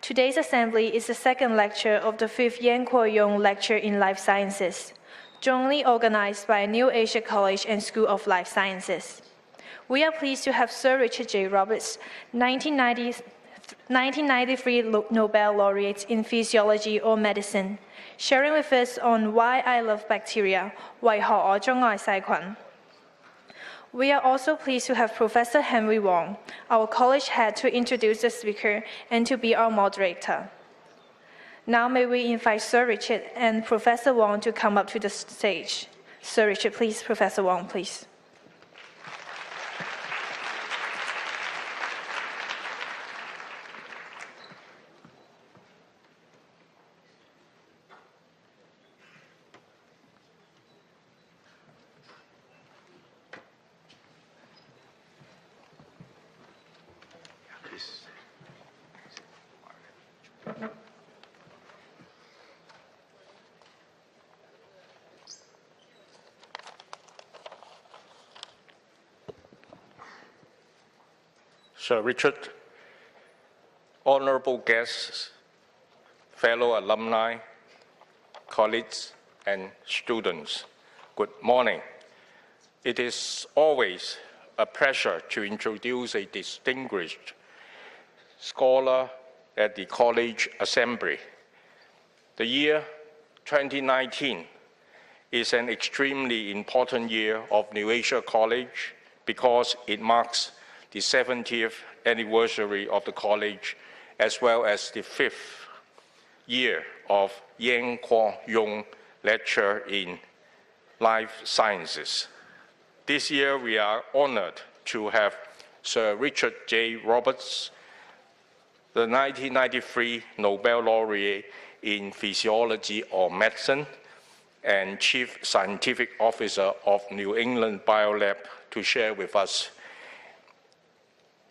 Today's assembly is the second lecture of the fifth Yen Kuo Yung Lecture in Life Sciences, jointly organized by New Asia College and School of Life Sciences. We are pleased to have Sir Richard J. Roberts, 1993 Nobel Laureate in Physiology or Medicine, sharing with us on why I love bacteria, 為何我鍾愛細菌. We are also pleased to have Professor Henry Wong, our college head, to introduce the speaker and to be our moderator. Now may we invite Sir Richard and Professor Wong to come up to the stage. Sir Richard, please. Professor Wong, please. Sir Richard, honorable guests, fellow alumni, colleagues, and students, good morning. It is always a pleasure to introduce a distinguished scholar at the College Assembly. The year 2019 is an extremely important year of New Asia College because it marks the 70th anniversary of the college, as well as the 5th year of Yen Kuo Yung Lecture in Life Sciences. This year, we are honored to have Sir Richard J. Roberts, the 1993 Nobel Laureate in Physiology or Medicine and Chief Scientific Officer of New England Biolab, to share with us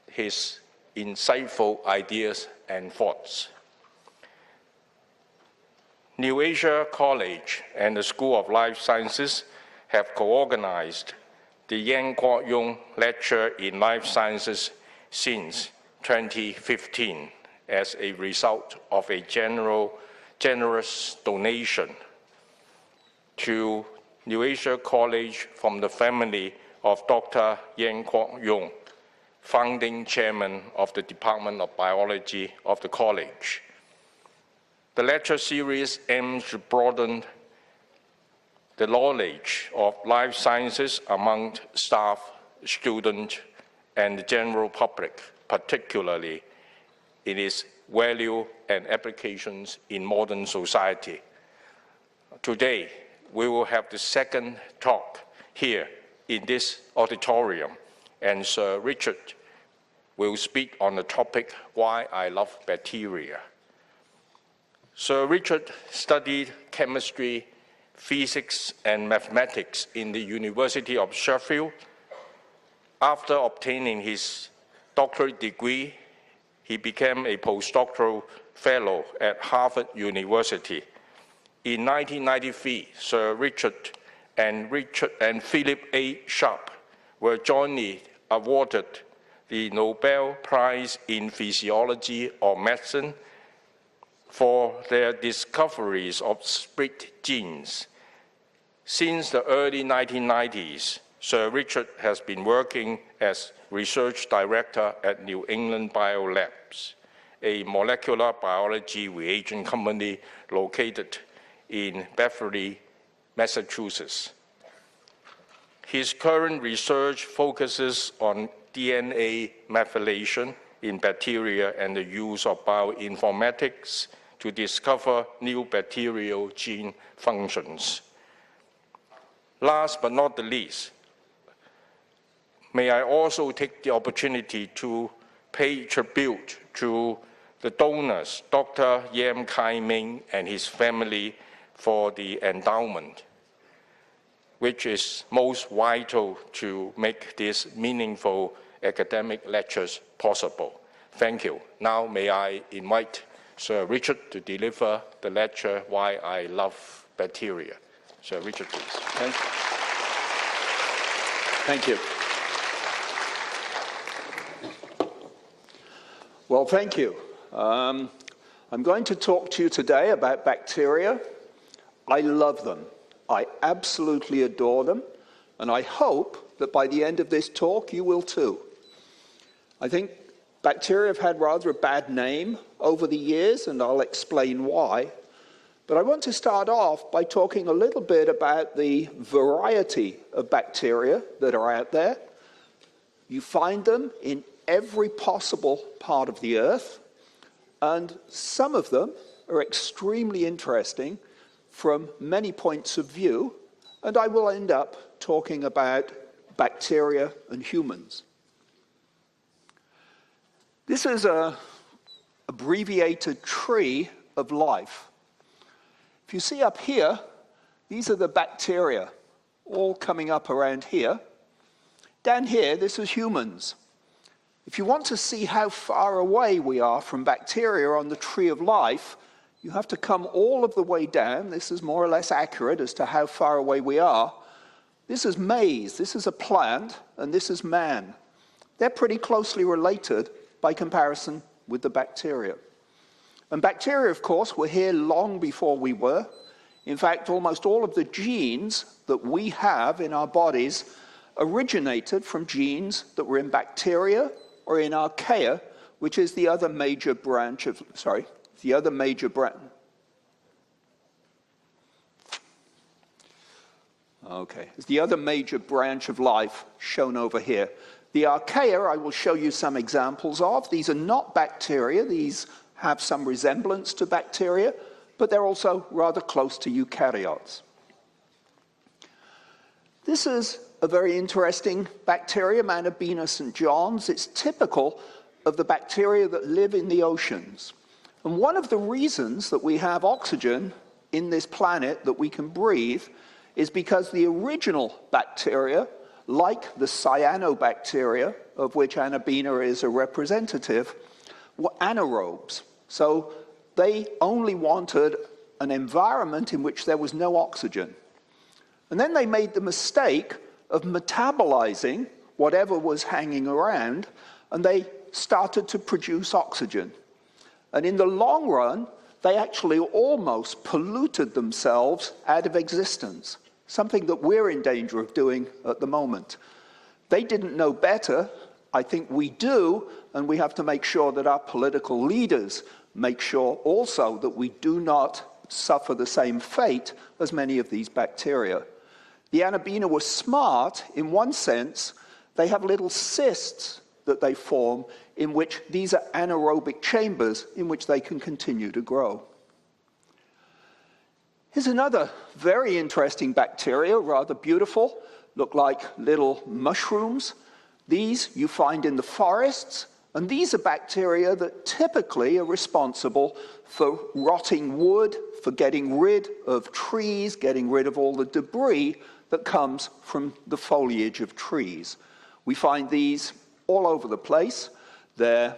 his insightful ideas and thoughts. New Asia College and the School of Life Sciences have co-organized the Yen Kuo Yung Lecture in Life Sciences since 2015 as a result of a generous donation to New Asia College from the family of Dr. Yen Kuo Yung, founding chairman of the Department of Biology of the college. The lecture series aims to broaden the knowledge of life sciences among staff, students, and the general public, particularly in its value and applications in modern society. Today, we will have the second talk here in this auditorium, and Sir Richard will speak on the topic, Why I Love Bacteria. Sir Richard studied chemistry, physics, and mathematics in the University of Sheffield. After obtaining his doctorate degree, he became a postdoctoral fellow at Harvard University. In 1993, Sir Richard and Philip A. Sharp were jointly awarded the Nobel Prize in Physiology or Medicine for their discoveries of split genes. Since the early 1990s, Sir Richard has been working as research director at New England Biolabs, a molecular biology reagent company located in Beverly, Massachusetts. His current research focuses on DNA methylation in bacteria and the use of bioinformatics to discover new bacterial gene functions. Last but not the least, may I also take the opportunity to pay tribute to the donors, Dr. Yam Kai Ming and his family, for the endowment, which is most vital to make these meaningful academic lectures possible. Thank you. Now may I invite Sir Richard to deliver the lecture, Why I Love Bacteria. Sir Richard, please. Thank you. Well, thank you. I'm going to talk to you today about bacteria. I love them. I absolutely adore them, and I hope that by the end of this talk you will too. I think bacteria have had rather a bad name over the years, and I'll explain why. But I want to start off by talking a little bit about the variety of bacteria that are out there. You find them in every possible part of the earth, and some of them are extremely interesting from many points of view, and I will end up talking about bacteria and humans. This is an abbreviated tree of life. If you see up here, these are the bacteria, all coming up around here. Down here, this is humans. If you want to see how far away we are from bacteria on the tree of life, you have to come all of the way down. This is more or less accurate as to how far away we are. This is maize, this is a plant, and this is man. They're pretty closely related by comparison with the bacteria. And bacteria, of course, were here long before we were. In fact, almost all of the genes that we have in our bodies originated from genes that were in bacteria or in archaea, which is the other major branch of, it's the other major branch of life shown over here. The archaea I will show you some examples of. These are not bacteria. These have some resemblance to bacteria, but they're also rather close to eukaryotes. This is a very interesting bacterium, Anabaena St. John's. It's typical of the bacteria that live in the oceans. And one of the reasons that we have oxygen in this planet that we can breathe is because the original bacteria, like the cyanobacteria, of which Anabaena is a representative, were anaerobes. So they only wanted an environment in which there was no oxygen. And then they made the mistake of metabolizing whatever was hanging around, and they started to produce oxygen. And in the long run, they actually almost polluted themselves out of existence, something that we're in danger of doing at the moment. They didn't know better. I think we do, and we have to make sure that our political leaders make sure also that we do not suffer the same fate as many of these bacteria. The Anabaena were smart in one sense. They have little cysts that they form in which these are anaerobic chambers in which they can continue to grow. Here's another very interesting bacteria, rather beautiful, look like little mushrooms. These you find in the forests, and these are bacteria that typically are responsible for rotting wood, for getting rid of trees, getting rid of all the debris that comes from the foliage of trees. We find these all over the place. They're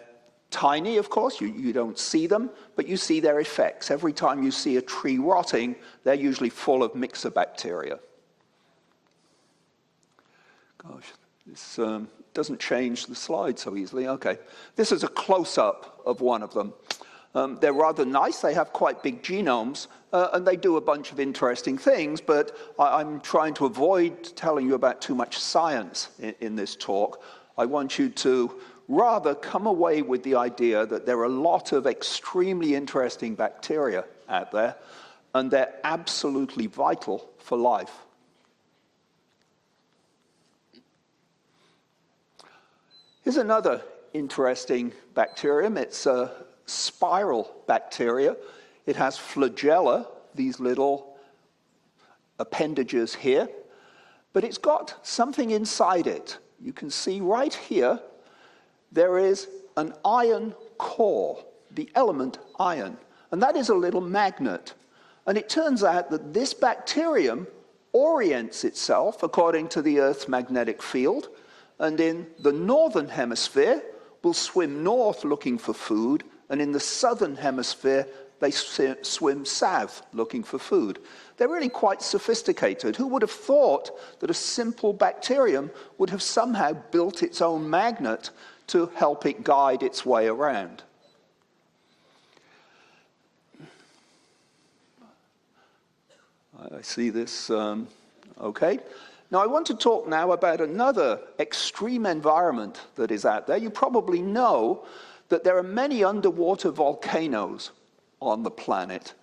tiny, of course, you don't see them, but you see their effects. Every time you see a tree rotting, they're usually full of myxobacteria. Gosh, this doesn't change the slide so easily. Okay, this is a close-up of one of them. They're rather nice. They have quite big genomes, and they do a bunch of interesting things, but I'm trying to avoid telling you about too much science in this talk. I want you to rather come away with the idea that there are a lot of extremely interesting bacteria out there, and they're absolutely vital for life. Here's another interesting bacterium. It's a spiral bacteria. It has flagella, these little appendages here, but it's got something inside it. You can see right here, there is an iron core, the element iron, and that is a little magnet. And it turns out that this bacterium orients itself according to the Earth's magnetic field, and in the northern hemisphere will swim north looking for food, and in the southern hemisphere they swim south looking for food. They're really quite sophisticated. Who would have thought that a simple bacterium would have somehow built its own magnet to help it guide its way around? I see this, okay. Now I want to talk now about another extreme environment that is out there. You probably know that there are many underwater volcanoes on the planet.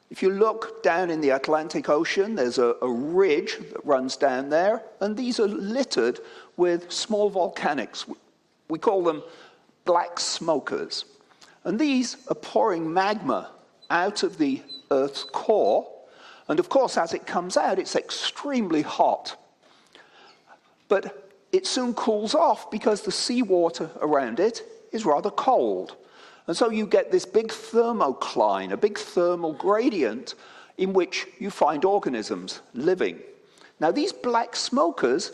If you look down in the Atlantic Ocean, there's a ridge that runs down there, and these are littered with small volcanics. We call them black smokers. And these are pouring magma out of the Earth's core, and of course, as it comes out, it's extremely hot. But it soon cools off because the seawater around it is rather cold. And so you get this big thermocline, a big thermal gradient in which you find organisms living. Now, these black smokers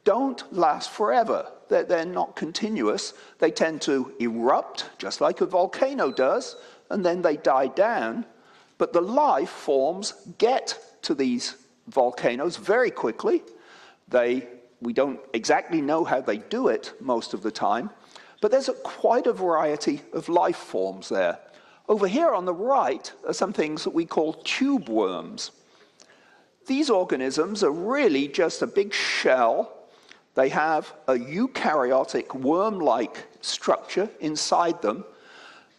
don't last forever. They're not continuous. They tend to erupt, just like a volcano does, and then they die down. But the life forms get to these volcanoes very quickly. We don't exactly know how they do it most of the time, but there's quite a variety of life forms there. Over here on the right are some things that we call tube worms. These organisms are really just a big shell. They have a eukaryotic worm-like structure inside them,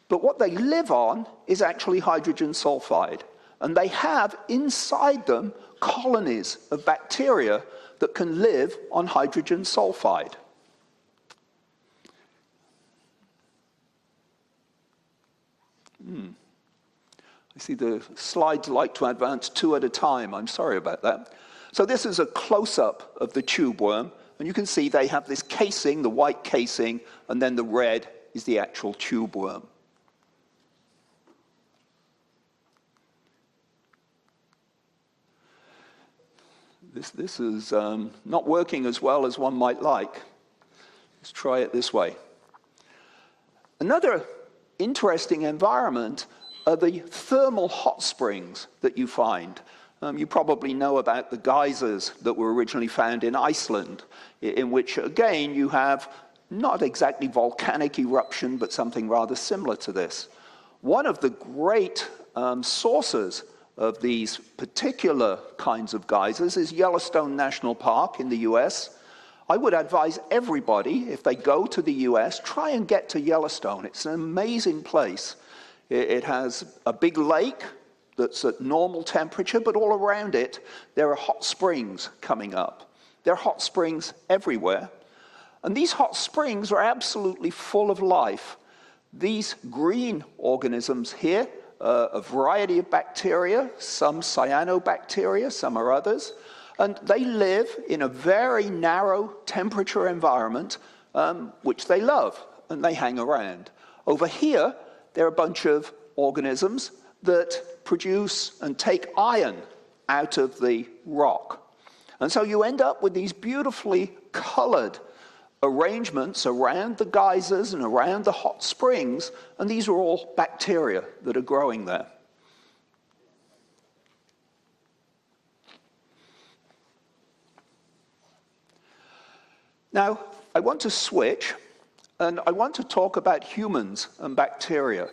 but what they live on is actually hydrogen sulfide. And they have inside them colonies of bacteria that can live on hydrogen sulfide. I see the slides like to advance 2 at a time. I'm sorry about that. So this is a close-up of the tube worm, and you can see they have this casing, the white casing, and then the red is the actual tube worm. This is not working as well as one might like. Let's try it this way. Another interesting environment are the thermal hot springs that you find. You probably know about the geysers that were originally found in Iceland, in which, again, you have not exactly volcanic eruption, but something rather similar to this. One of the great sources of these particular kinds of geysers is Yellowstone National Park in the US. I would advise everybody, if they go to the US, try and get to Yellowstone. It's an amazing place. It has a big lake that's at normal temperature, but all around it, there are hot springs coming up. There are hot springs everywhere. And these hot springs are absolutely full of life. These green organisms here, a variety of bacteria, some cyanobacteria, some are others, and they live in a very narrow temperature environment, which they love, and they hang around. Over here, there are a bunch of organisms that produce and take iron out of the rock. And so you end up with these beautifully colored arrangements around the geysers and around the hot springs, and these are all bacteria that are growing there. Now, I want to switch, and I want to talk about humans and bacteria.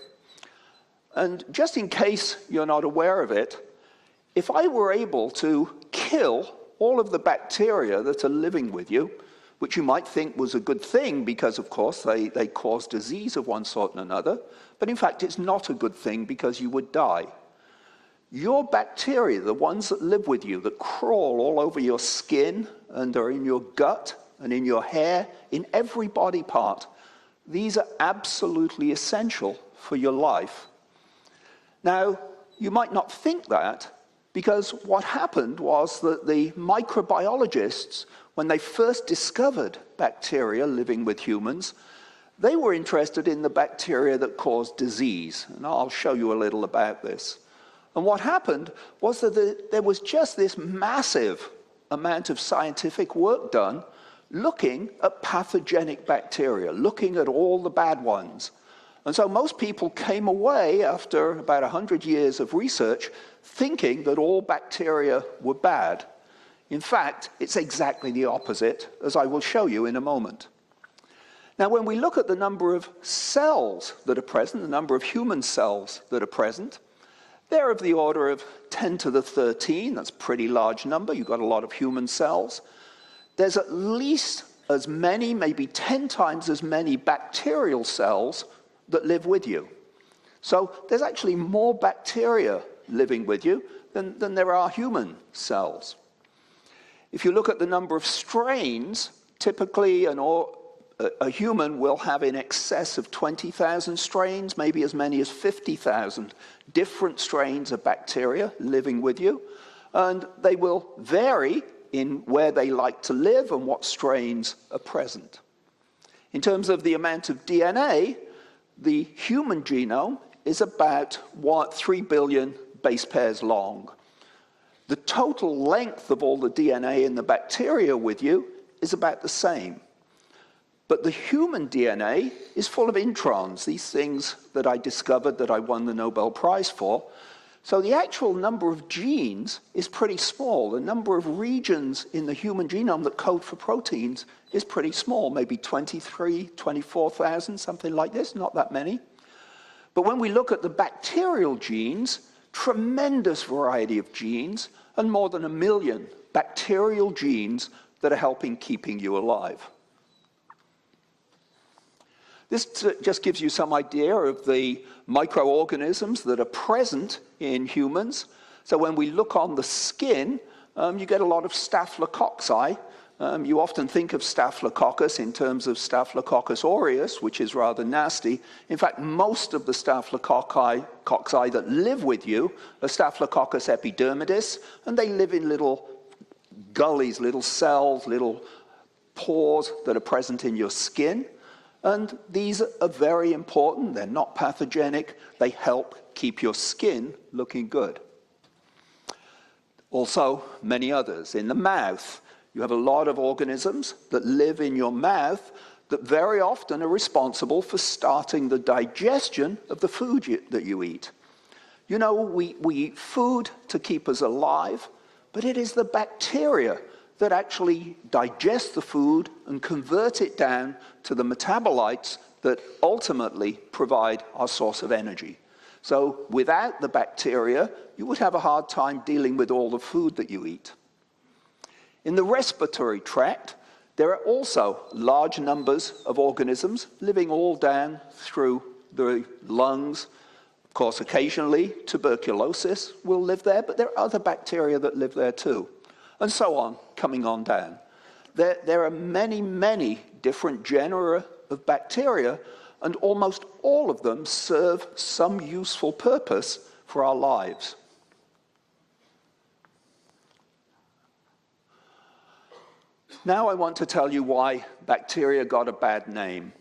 And just in case you're not aware of it, if I were able to kill all of the bacteria that are living with you, which you might think was a good thing because, of course, they cause disease of one sort and another, but in fact it's not a good thing because you would die. Your bacteria, the ones that live with you, that crawl all over your skin and are in your gut and in your hair, in every body part, these are absolutely essential for your life. Now, you might not think that, because what happened was that the microbiologists, when they first discovered bacteria living with humans, they were interested in the bacteria that caused disease. And I'll show you a little about this. And what happened was that there was just this massive amount of scientific work done looking at pathogenic bacteria, looking at all the bad ones. And so most people came away after about 100 years of research thinking that all bacteria were bad. In fact, it's exactly the opposite, as I will show you in a moment. Now, when we look at the number of cells that are present, the number of human cells that are present, They're of the order of 10 to the 13. That's a pretty large number. You've got a lot of human cells. There's at least as many, maybe 10 times as many bacterial cells that live with you. So there's actually more bacteria living with you than there are human cells. If you look at the number of strains, typically a human will have in excess of 20,000 strains, maybe as many as 50,000 different strains of bacteria living with you, and they will vary in where they like to live and what strains are present. In terms of the amount of DNA, the human genome is about 3 billion base pairs long. The total length of all the DNA in the bacteria with you is about the same. But the human DNA is full of introns, these things that I discovered that I won the Nobel Prize for. So the actual number of genes is pretty small. The number of regions in the human genome that code for proteins is pretty small, maybe 23, 24,000, something like this, not that many. But when we look at the bacterial genes, tremendous variety of genes, and more than 1 million bacterial genes that are helping keeping you alive. This just gives you some idea of the microorganisms that are present in humans. So when we look on the skin, you get a lot of staphylococci. You often think of Staphylococcus in terms of Staphylococcus aureus, which is rather nasty. In fact, most of the staphylococci that live with you are Staphylococcus epidermidis, and they live in little gullies, little cells, little pores that are present in your skin. And these are very important. They're not pathogenic. They help keep your skin looking good. Also, many others. In the mouth, you have a lot of organisms that live in your mouth that very often are responsible for starting the digestion of the food that you eat. You know, we eat food to keep us alive, but it is the bacteria that actually digest the food and convert it down to the metabolites that ultimately provide our source of energy. So without the bacteria, you would have a hard time dealing with all the food that you eat. In the respiratory tract, there are also large numbers of organisms living all down through the lungs. Of course, occasionally tuberculosis will live there, but there are other bacteria that live there too. And so on, coming on down. There are many, many different genera of bacteria, and almost all of them serve some useful purpose for our lives. Now I want to tell you why bacteria got a bad name.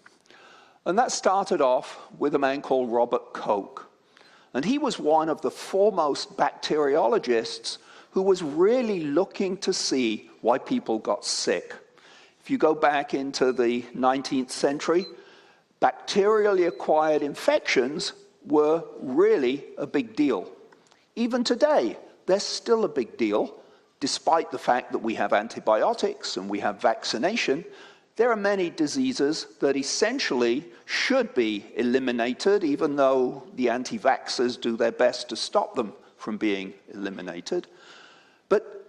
And that started off with a man called Robert Koch. And he was one of the foremost bacteriologists who was really looking to see why people got sick. If you go back into the 19th century, bacterially acquired infections were really a big deal. Even today, they're still a big deal. Despite the fact that we have antibiotics and we have vaccination, there are many diseases that essentially should be eliminated, even though the anti-vaxxers do their best to stop them from being eliminated. But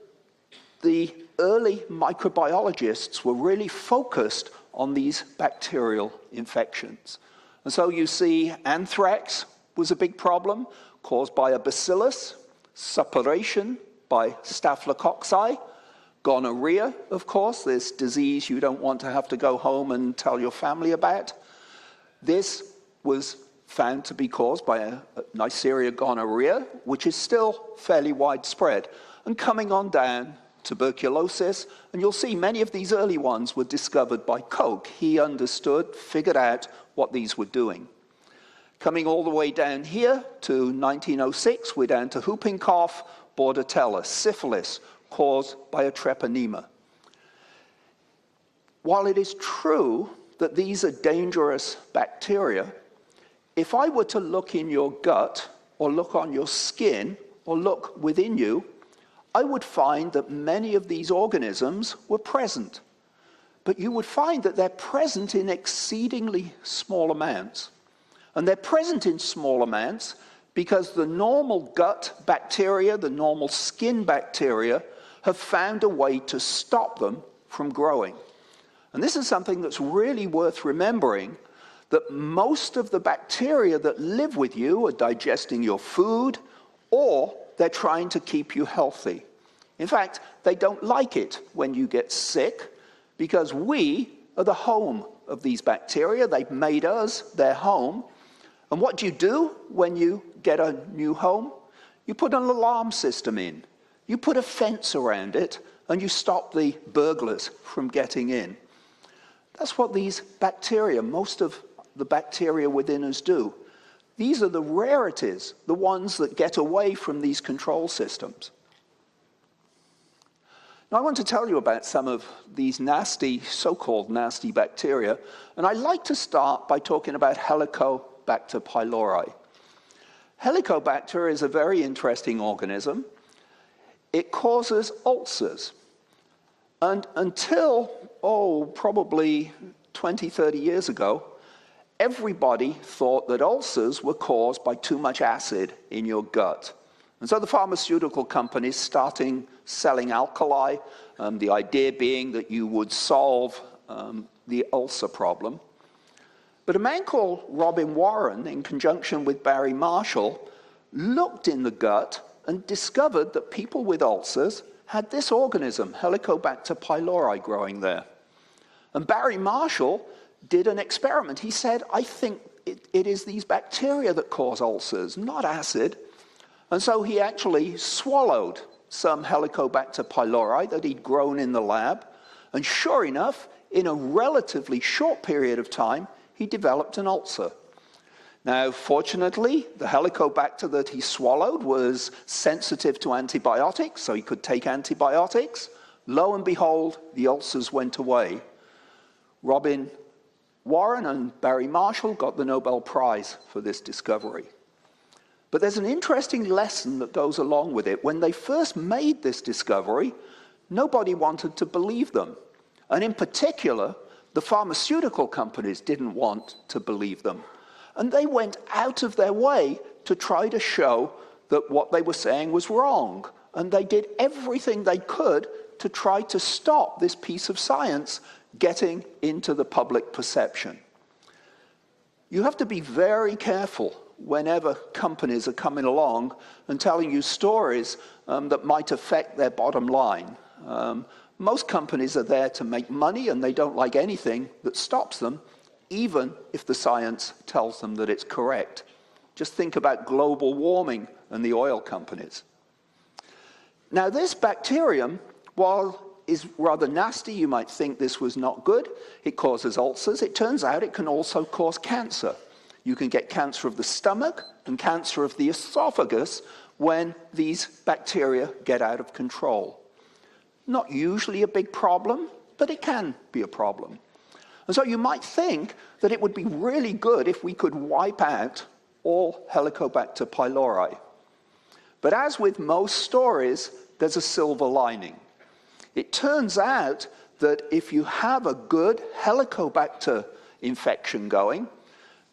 the early microbiologists were really focused on these bacterial infections. And so you see anthrax was a big problem caused by a bacillus, suppuration by staphylococci, gonorrhea, of course, this disease you don't want to have to go home and tell your family about. This was found to be caused by a Neisseria gonorrhea, which is still fairly widespread. And coming on down, tuberculosis, and you'll see many of these early ones were discovered by Koch. He understood, figured out what these were doing. Coming all the way down here to 1906, we're down to whooping cough, bordetella, syphilis, caused by a treponema. While it is true that these are dangerous bacteria, if I were to look in your gut, or look on your skin, or look within you, I would find that many of these organisms were present. But you would find that they're present in exceedingly small amounts. And they're present in small amounts because the normal gut bacteria, the normal skin bacteria, have found a way to stop them from growing. And this is something that's really worth remembering, that most of the bacteria that live with you are digesting your food, or they're trying to keep you healthy. In fact, they don't like it when you get sick, because we are the home of these bacteria. They've made us their home. And what do when you get a new home? You put an alarm system in. You put a fence around it, and you stop the burglars from getting in. That's what these bacteria, most of the bacteria within us do. These are the rarities, the ones that get away from these control systems. Now, I want to tell you about some of these nasty, so-called nasty bacteria, and I'd like to start by talking about Helicobacter pylori. Helicobacter is a very interesting organism. It causes ulcers. And until, probably 20, 30 years ago, everybody thought that ulcers were caused by too much acid in your gut. And so the pharmaceutical companies starting selling alkali, the idea being that you would solve the ulcer problem. But a man called Robin Warren, in conjunction with Barry Marshall, looked in the gut and discovered that people with ulcers had this organism, Helicobacter pylori, growing there. And Barry Marshall did an experiment. He said, I think it is these bacteria that cause ulcers, not acid. And so he actually swallowed some Helicobacter pylori that he'd grown in the lab. And sure enough, in a relatively short period of time, he developed an ulcer. Now, fortunately, the Helicobacter that he swallowed was sensitive to antibiotics, so he could take antibiotics. Lo and behold, the ulcers went away. Robin Warren and Barry Marshall got the Nobel Prize for this discovery. But there's an interesting lesson that goes along with it. When they first made this discovery, nobody wanted to believe them. And in particular, the pharmaceutical companies didn't want to believe them. And they went out of their way to try to show that what they were saying was wrong. And they did everything they could to try to stop this piece of science getting into the public perception. You have to be very careful whenever companies are coming along and telling you stories that might affect their bottom line. Most companies are there to make money, and they don't like anything that stops them, even if the science tells them that it's correct. Just think about global warming and the oil companies. Now, this bacterium, while is rather nasty, you might think this was not good. It causes ulcers. It turns out it can also cause cancer. You can get cancer of the stomach and cancer of the esophagus when these bacteria get out of control. Not usually a big problem, but it can be a problem. And so you might think that it would be really good if we could wipe out all Helicobacter pylori. But as with most stories, there's a silver lining. It turns out that if you have a good Helicobacter infection going,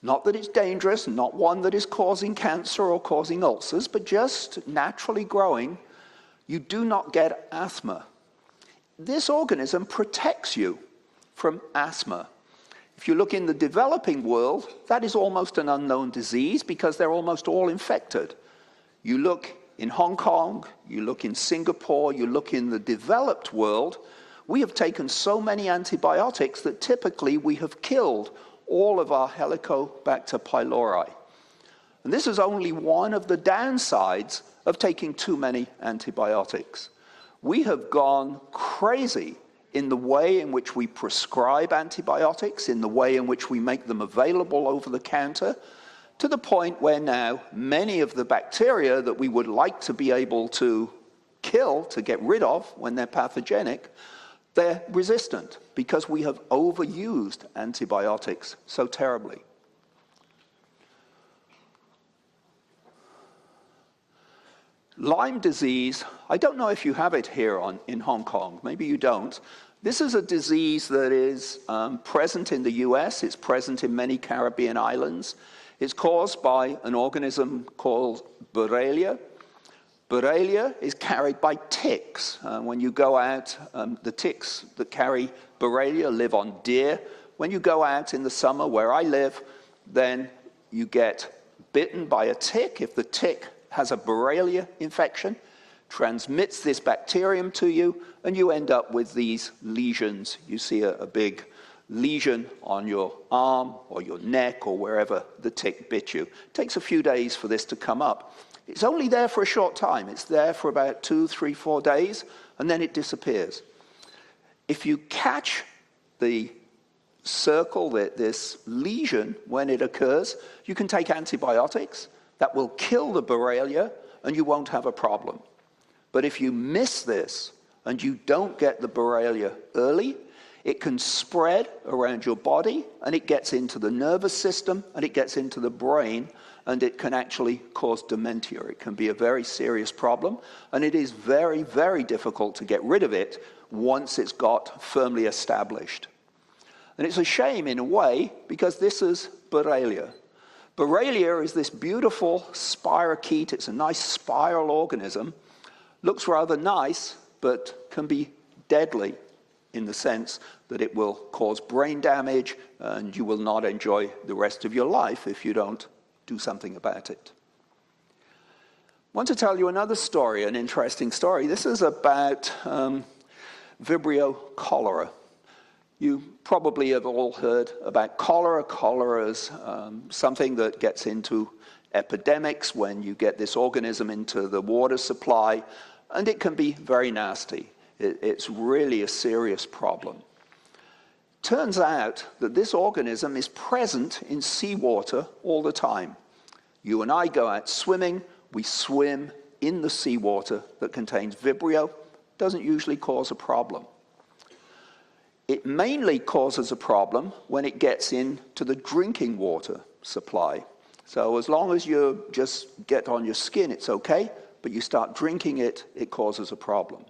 not that it's dangerous, not one that is causing cancer or causing ulcers, but just naturally growing, you do not get asthma. This organism protects you from asthma. If you look in the developing world, that is almost an unknown disease because they're almost all infected. You look in Hong Kong, you look in Singapore, you look in the developed world, we have taken so many antibiotics that typically we have killed all of our Helicobacter pylori. And this is only one of the downsides of taking too many antibiotics. We have gone crazy in the way in which we prescribe antibiotics, in the way in which we make them available over the counter, to the point where now many of the bacteria that we would like to be able to kill, to get rid of when they're pathogenic, they're resistant because we have overused antibiotics so terribly. Lyme disease, I don't know if you have it here in Hong Kong, maybe you don't. This is a disease that is present in the US, it's present in many Caribbean islands. It's caused by an organism called Borrelia. Borrelia is carried by ticks. When you go out, the ticks that carry Borrelia live on deer. When you go out in the summer where I live, then you get bitten by a tick. If the tick has a Borrelia infection, transmits this bacterium to you, and you end up with these lesions. You see a big lesion on your arm or your neck or wherever the tick bit you. It takes a few days for this to come up. It's only there for a short time. It's there for about 2, 3, 4 days, and then it disappears. If you catch the circle, this lesion, when it occurs, you can take antibiotics. That will kill the Borrelia, and you won't have a problem. But if you miss this, and you don't get the Borrelia early, it can spread around your body, and it gets into the nervous system, and it gets into the brain, and it can actually cause dementia. It can be a very serious problem, and it is very, very difficult to get rid of it once it's got firmly established. And it's a shame in a way, because this is Borrelia. Borrelia is this beautiful spirochete. It's a nice spiral organism. Looks rather nice, but can be deadly in the sense that it will cause brain damage, and you will not enjoy the rest of your life if you don't do something about it. I want to tell you another story, an interesting story. This is about Vibrio cholera. You probably have all heard about cholera. Cholera is something that gets into epidemics when you get this organism into the water supply, and it can be very nasty. It's really a serious problem. Turns out that this organism is present in seawater all the time. You and I go out swimming, we swim in the seawater that contains Vibrio. Doesn't usually cause a problem. It mainly causes a problem when it gets into the drinking water supply. So as long as you just get on your skin, it's okay, but you start drinking it, it causes a problem.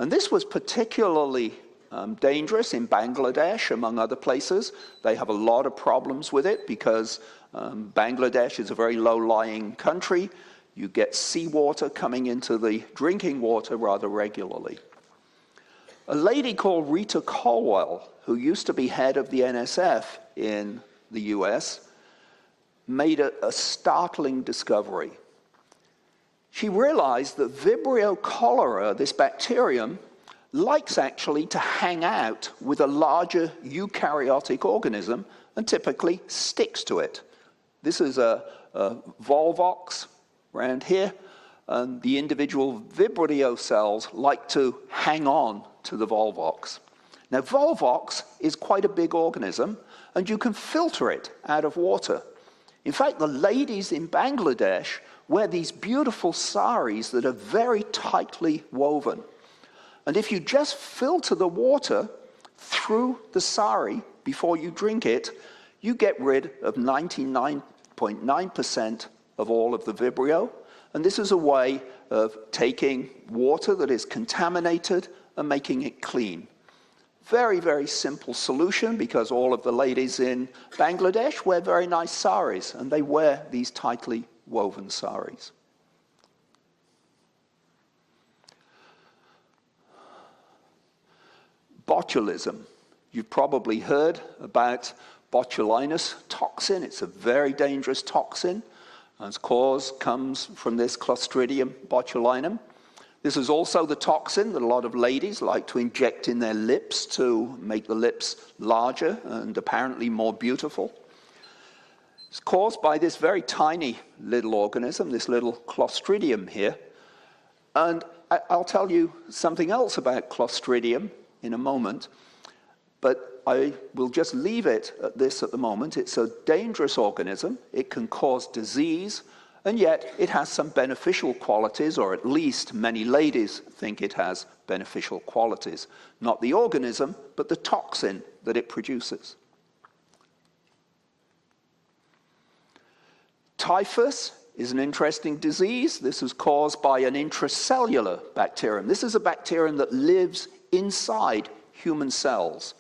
And this was particularly dangerous in Bangladesh, among other places. They have a lot of problems with it because Bangladesh is a very low-lying country. You get seawater coming into the drinking water rather regularly. A lady called Rita Colwell, who used to be head of the NSF in the US, made a startling discovery. She realized that Vibrio cholera, this bacterium, likes actually to hang out with a larger eukaryotic organism and typically sticks to it. This is a Volvox around here, and the individual Vibrio cells like to hang on to the Volvox. Now, Volvox is quite a big organism, and you can filter it out of water. In fact, the ladies in Bangladesh wear these beautiful saris that are very tightly woven. And if you just filter the water through the sari before you drink it, you get rid of 99.9% of all of the Vibrio. And this is a way of taking water that is contaminated and making it clean. Very, very simple solution, because all of the ladies in Bangladesh wear very nice saris, and they wear these tightly woven saris. Botulism. You've probably heard about botulinus toxin. It's a very dangerous toxin. Its cause comes from this Clostridium botulinum. This is also the toxin that a lot of ladies like to inject in their lips to make the lips larger and apparently more beautiful. It's caused by this very tiny little organism, this little Clostridium here. And I'll tell you something else about Clostridium in a moment, but I will just leave it at this at the moment. It's a dangerous organism. It can cause disease, and yet it has some beneficial qualities, or at least many ladies think it has beneficial qualities. Not the organism, but the toxin that it produces. Typhus is an interesting disease. This is caused by an intracellular bacterium. This is a bacterium that lives inside human cells.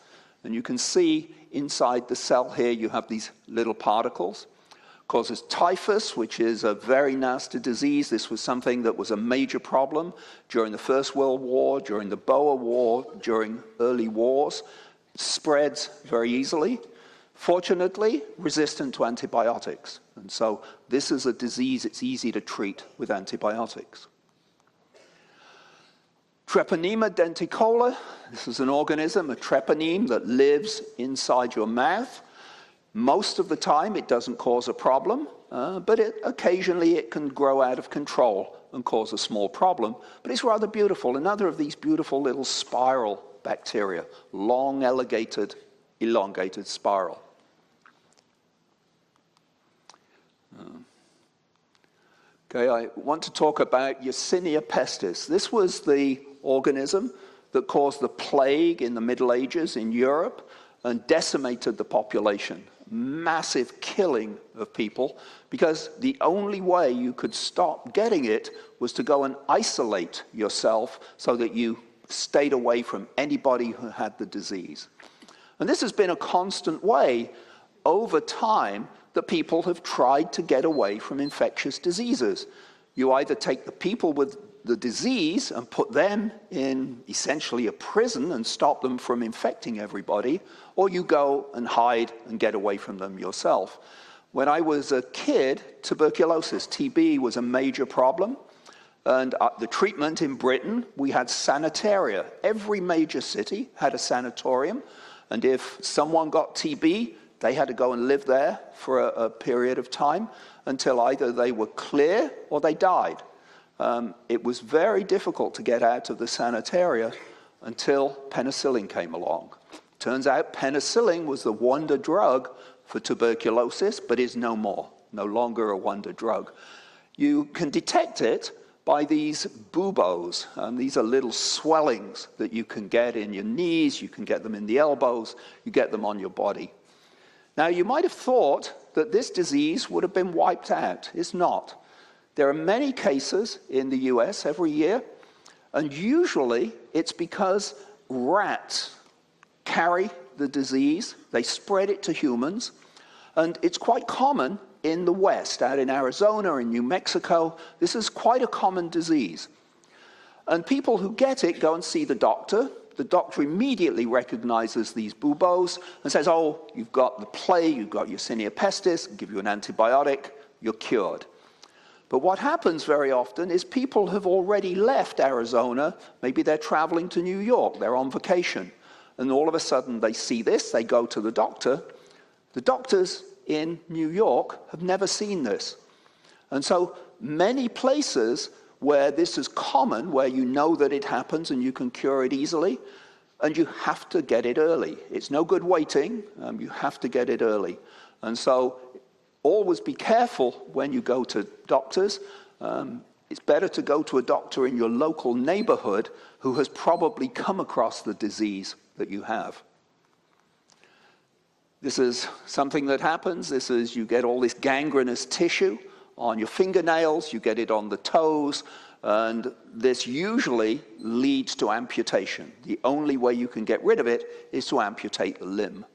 And you can see inside the cell here you have these little particles. Causes typhus, which is a very nasty disease. This was something that was a major problem during the First World War, during the Boer War, during early wars. It spreads very easily. Fortunately, resistant to antibiotics. And so this is a disease it's easy to treat with antibiotics. Treponema denticola, this is an organism, a treponeme that lives inside your mouth. Most of the time it doesn't cause a problem, but occasionally it can grow out of control and cause a small problem. But it's rather beautiful, another of these beautiful little spiral bacteria, long, elongated spiral. Okay, I want to talk about Yersinia pestis. This was the organism that caused the plague in the Middle Ages in Europe and decimated the population. Massive killing of people, because the only way you could stop getting it was to go and isolate yourself so that you stayed away from anybody who had the disease. And this has been a constant way over time that people have tried to get away from infectious diseases. You either take the people with the disease and put them in essentially a prison and stop them from infecting everybody, or you go and hide and get away from them yourself. When I was a kid, tuberculosis, TB, was a major problem. And the treatment in Britain, we had sanitaria. Every major city had a sanatorium. And if someone got TB, they had to go and live there for a period of time until either they were clear or they died. It was very difficult to get out of the sanitaria until penicillin came along. Turns out penicillin was the wonder drug for tuberculosis, but is no more, no longer a wonder drug. You can detect it by these buboes. These are little swellings that you can get in your knees, you can get them in the elbows, you get them on your body. Now, you might have thought that this disease would have been wiped out. It's not. There are many cases in the US every year, and usually it's because rats carry the disease, they spread it to humans, and it's quite common in the West, out in Arizona, in New Mexico. This is quite a common disease. And people who get it go and see the doctor. The doctor immediately recognizes these buboes and says, oh, you've got the plague, you've got Yersinia pestis, give you an antibiotic, you're cured. But what happens very often is people have already left Arizona, maybe they're traveling to New York, they're on vacation, and all of a sudden they see this, they go to the doctor. The doctors in New York have never seen this. And so many places where this is common, where you know that it happens and you can cure it easily, and you have to get it early. It's no good waiting, you have to get it early. And so always be careful when you go to doctors. It's better to go to a doctor in your local neighborhood who has probably come across the disease that you have. This is something that happens. This is, you get all this gangrenous tissue on your fingernails, you get it on the toes, and this usually leads to amputation. The only way you can get rid of it is to amputate the limb.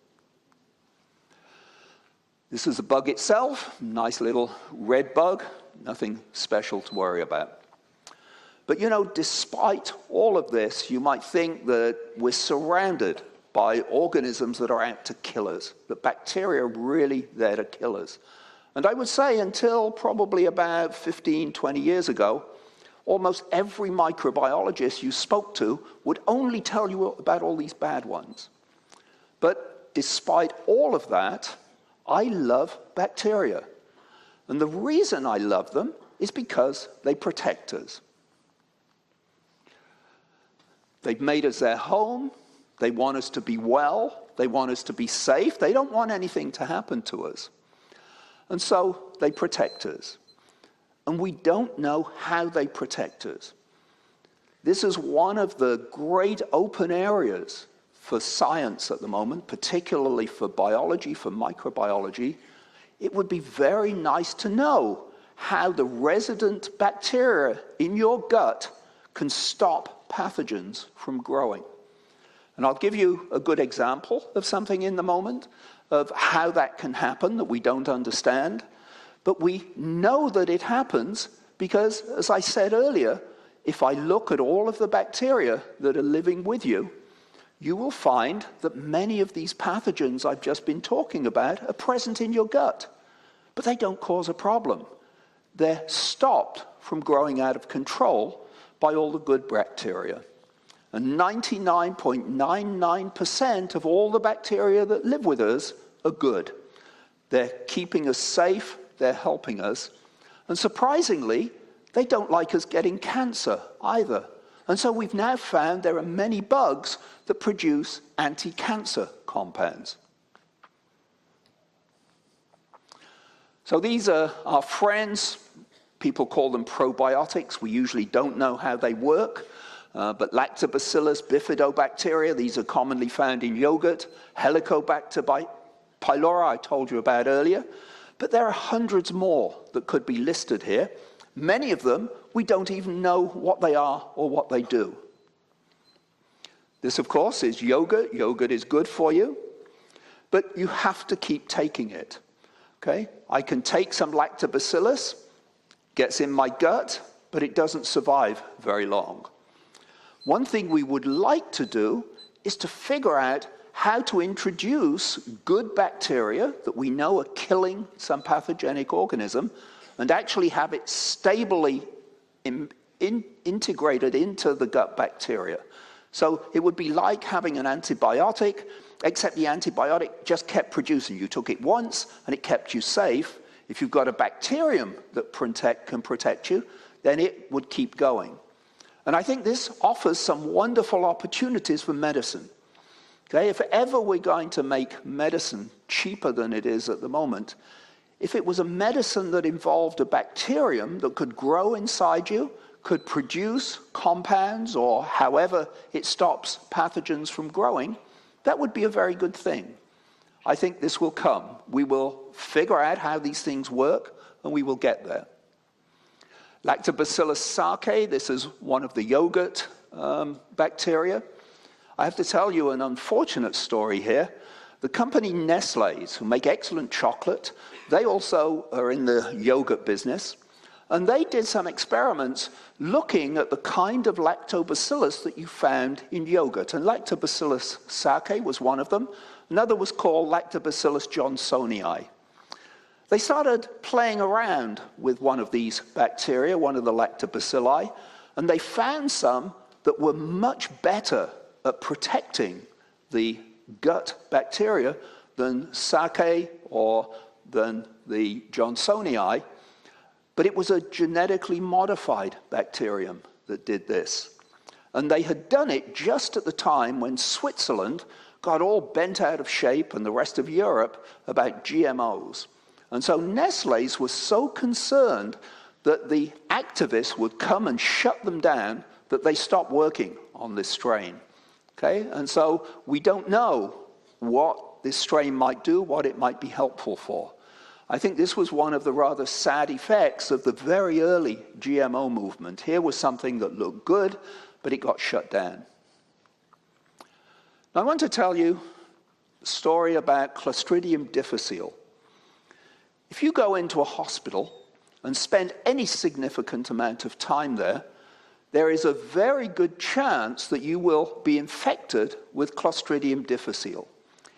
This is the bug itself, nice little red bug, nothing special to worry about. But you know, despite all of this, you might think that we're surrounded by organisms that are out to kill us, that bacteria are really there to kill us. And I would say until probably about 15, 20 years ago, almost every microbiologist you spoke to would only tell you about all these bad ones. But despite all of that, I love bacteria. And the reason I love them is because they protect us. They've made us their home. They want us to be well. They want us to be safe. They don't want anything to happen to us. And so they protect us. And we don't know how they protect us. This is one of the great open areas for science at the moment, particularly for biology, for microbiology. It would be very nice to know how the resident bacteria in your gut can stop pathogens from growing. And I'll give you a good example of something in the moment, of how that can happen that we don't understand. But we know that it happens because, as I said earlier, if I look at all of the bacteria that are living with you, you will find that many of these pathogens I've just been talking about are present in your gut. But they don't cause a problem. They're stopped from growing out of control by all the good bacteria. And 99.99% of all the bacteria that live with us are good. They're keeping us safe, they're helping us. And surprisingly, they don't like us getting cancer either. And so we've now found there are many bugs that produce anti-cancer compounds. So these are our friends. People call them probiotics. We usually don't know how they work. But Lactobacillus bifidobacteria, these are commonly found in yogurt. Helicobacter pylori, I told you about earlier. But there are hundreds more that could be listed here. Many of them, we don't even know what they are or what they do. This, of course, is yogurt. Yogurt is good for you, but you have to keep taking it. Okay? I can take some lactobacillus, gets in my gut, but it doesn't survive very long. One thing we would like to do is to figure out how to introduce good bacteria that we know are killing some pathogenic organism and actually have it stably integrated into the gut bacteria. So it would be like having an antibiotic, except the antibiotic just kept producing. You took it once and it kept you safe. If you've got a bacterium that can protect you, then it would keep going. And I think this offers some wonderful opportunities for medicine. Okay, if ever we're going to make medicine cheaper than it is at the moment, if it was a medicine that involved a bacterium that could grow inside you, could produce compounds, or however it stops pathogens from growing, that would be a very good thing. I think this will come. We will figure out how these things work, and we will get there. Lactobacillus sakei, this is one of the yogurt bacteria. I have to tell you an unfortunate story here. The company Nestlé's, who make excellent chocolate, they also are in the yogurt business. And they did some experiments looking at the kind of lactobacillus that you found in yogurt. And Lactobacillus sakei was one of them. Another was called Lactobacillus johnsonii. They started playing around with one of these bacteria, one of the lactobacilli, and they found some that were much better at protecting the gut bacteria than sakei or than the johnsonii. But it was a genetically modified bacterium that did this. And they had done it just at the time when Switzerland got all bent out of shape and the rest of Europe about GMOs. And so Nestlé's was so concerned that the activists would come and shut them down that they stopped working on this strain. Okay? And so we don't know what this strain might do, what it might be helpful for. I think this was one of the rather sad effects of the very early GMO movement. Here was something that looked good, but it got shut down. Now, I want to tell you a story about Clostridium difficile. If you go into a hospital and spend any significant amount of time there, there is a very good chance that you will be infected with Clostridium difficile.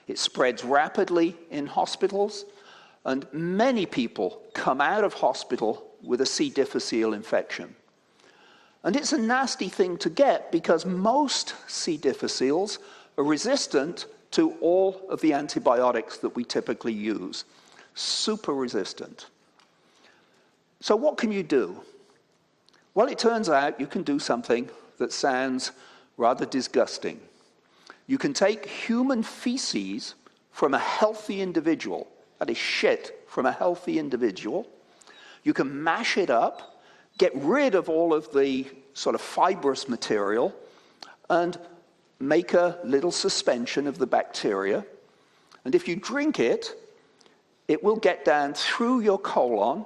It spreads rapidly in hospitals, and many people come out of hospital with a C. difficile infection. And it's a nasty thing to get because most C. difficiles are resistant to all of the antibiotics that we typically use. Super resistant. So what can you do? Well, it turns out you can do something that sounds rather disgusting. You can take human feces from a healthy individual, that is shit from a healthy individual. You can mash it up, get rid of all of the sort of fibrous material, and make a little suspension of the bacteria. And if you drink it, it will get down through your colon,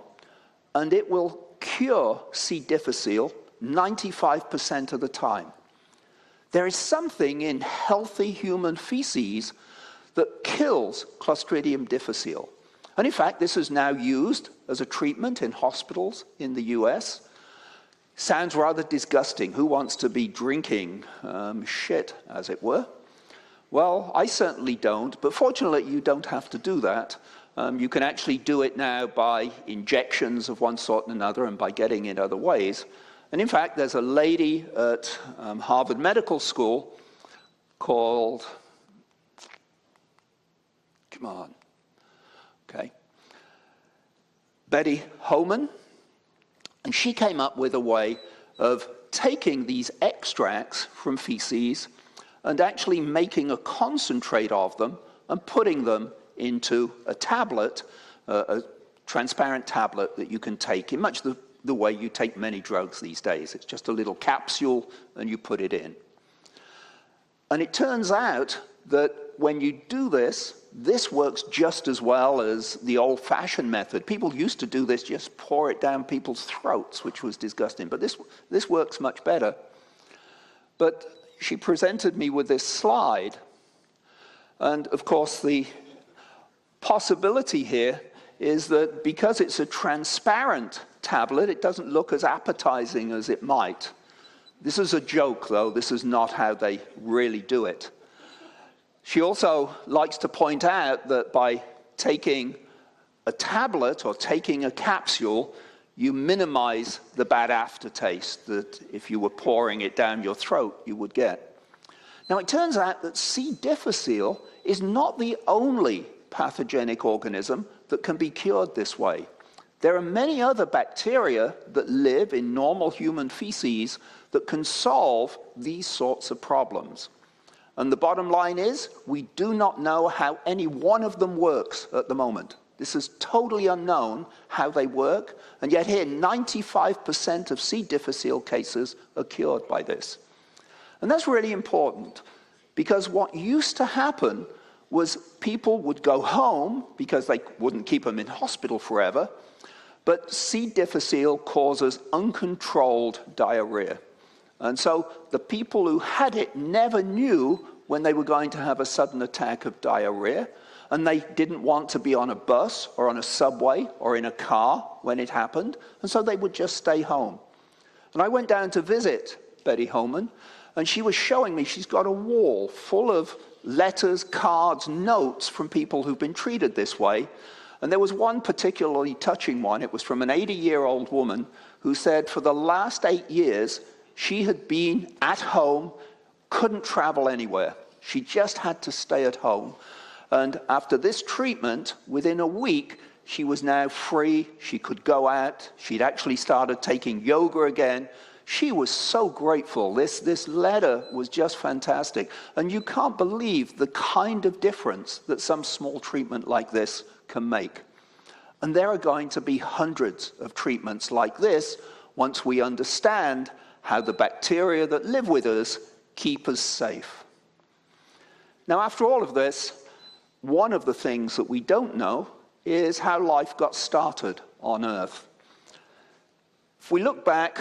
and it will cure C. difficile 95% of the time. There is something in healthy human feces that kills Clostridium difficile. And in fact, this is now used as a treatment in hospitals in the US. Sounds rather disgusting. Who wants to be drinking shit, as it were? Well, I certainly don't, but fortunately you don't have to do that. You can actually do it now by injections of one sort and another and by getting it other ways. And in fact, there's a lady at Harvard Medical School called, come on, okay, Betty Homan, and she came up with a way of taking these extracts from feces and actually making a concentrate of them and putting them into a tablet, a transparent tablet that you can take in much the way you take many drugs these days. It's just a little capsule and you put it in. And it turns out that when you do this, this works just as well as the old-fashioned method. People used to do this, just pour it down people's throats, which was disgusting. But this works much better. But she presented me with this slide. And of course, the possibility here is that because it's a transparent tablet, it doesn't look as appetizing as it might. This is a joke, though. This is not how they really do it. She also likes to point out that by taking a tablet or taking a capsule, you minimize the bad aftertaste that if you were pouring it down your throat, you would get. Now, it turns out that C. difficile is not the only pathogenic organism that can be cured this way. There are many other bacteria that live in normal human feces that can solve these sorts of problems. And the bottom line is, we do not know how any one of them works at the moment. This is totally unknown how they work, and yet here 95% of C. difficile cases are cured by this. And that's really important, because what used to happen was people would go home, because they wouldn't keep them in hospital forever, but C. difficile causes uncontrolled diarrhea. And so the people who had it never knew when they were going to have a sudden attack of diarrhea, and they didn't want to be on a bus or on a subway or in a car when it happened, and so they would just stay home. And I went down to visit Betty Homan, and she was showing me, she's got a wall full of letters, cards, notes from people who've been treated this way. And there was one particularly touching one. It was from an 80-year-old woman who said for the last 8 years, she had been at home, couldn't travel anywhere. She just had to stay at home. And after this treatment, within a week, she was now free. She could go out. She'd actually started taking yoga again. She was so grateful. This letter was just fantastic. And you can't believe the kind of difference that some small treatment like this can make. And there are going to be hundreds of treatments like this once we understand how the bacteria that live with us keep us safe. Now, after all of this, one of the things that we don't know is how life got started on Earth. If we look back,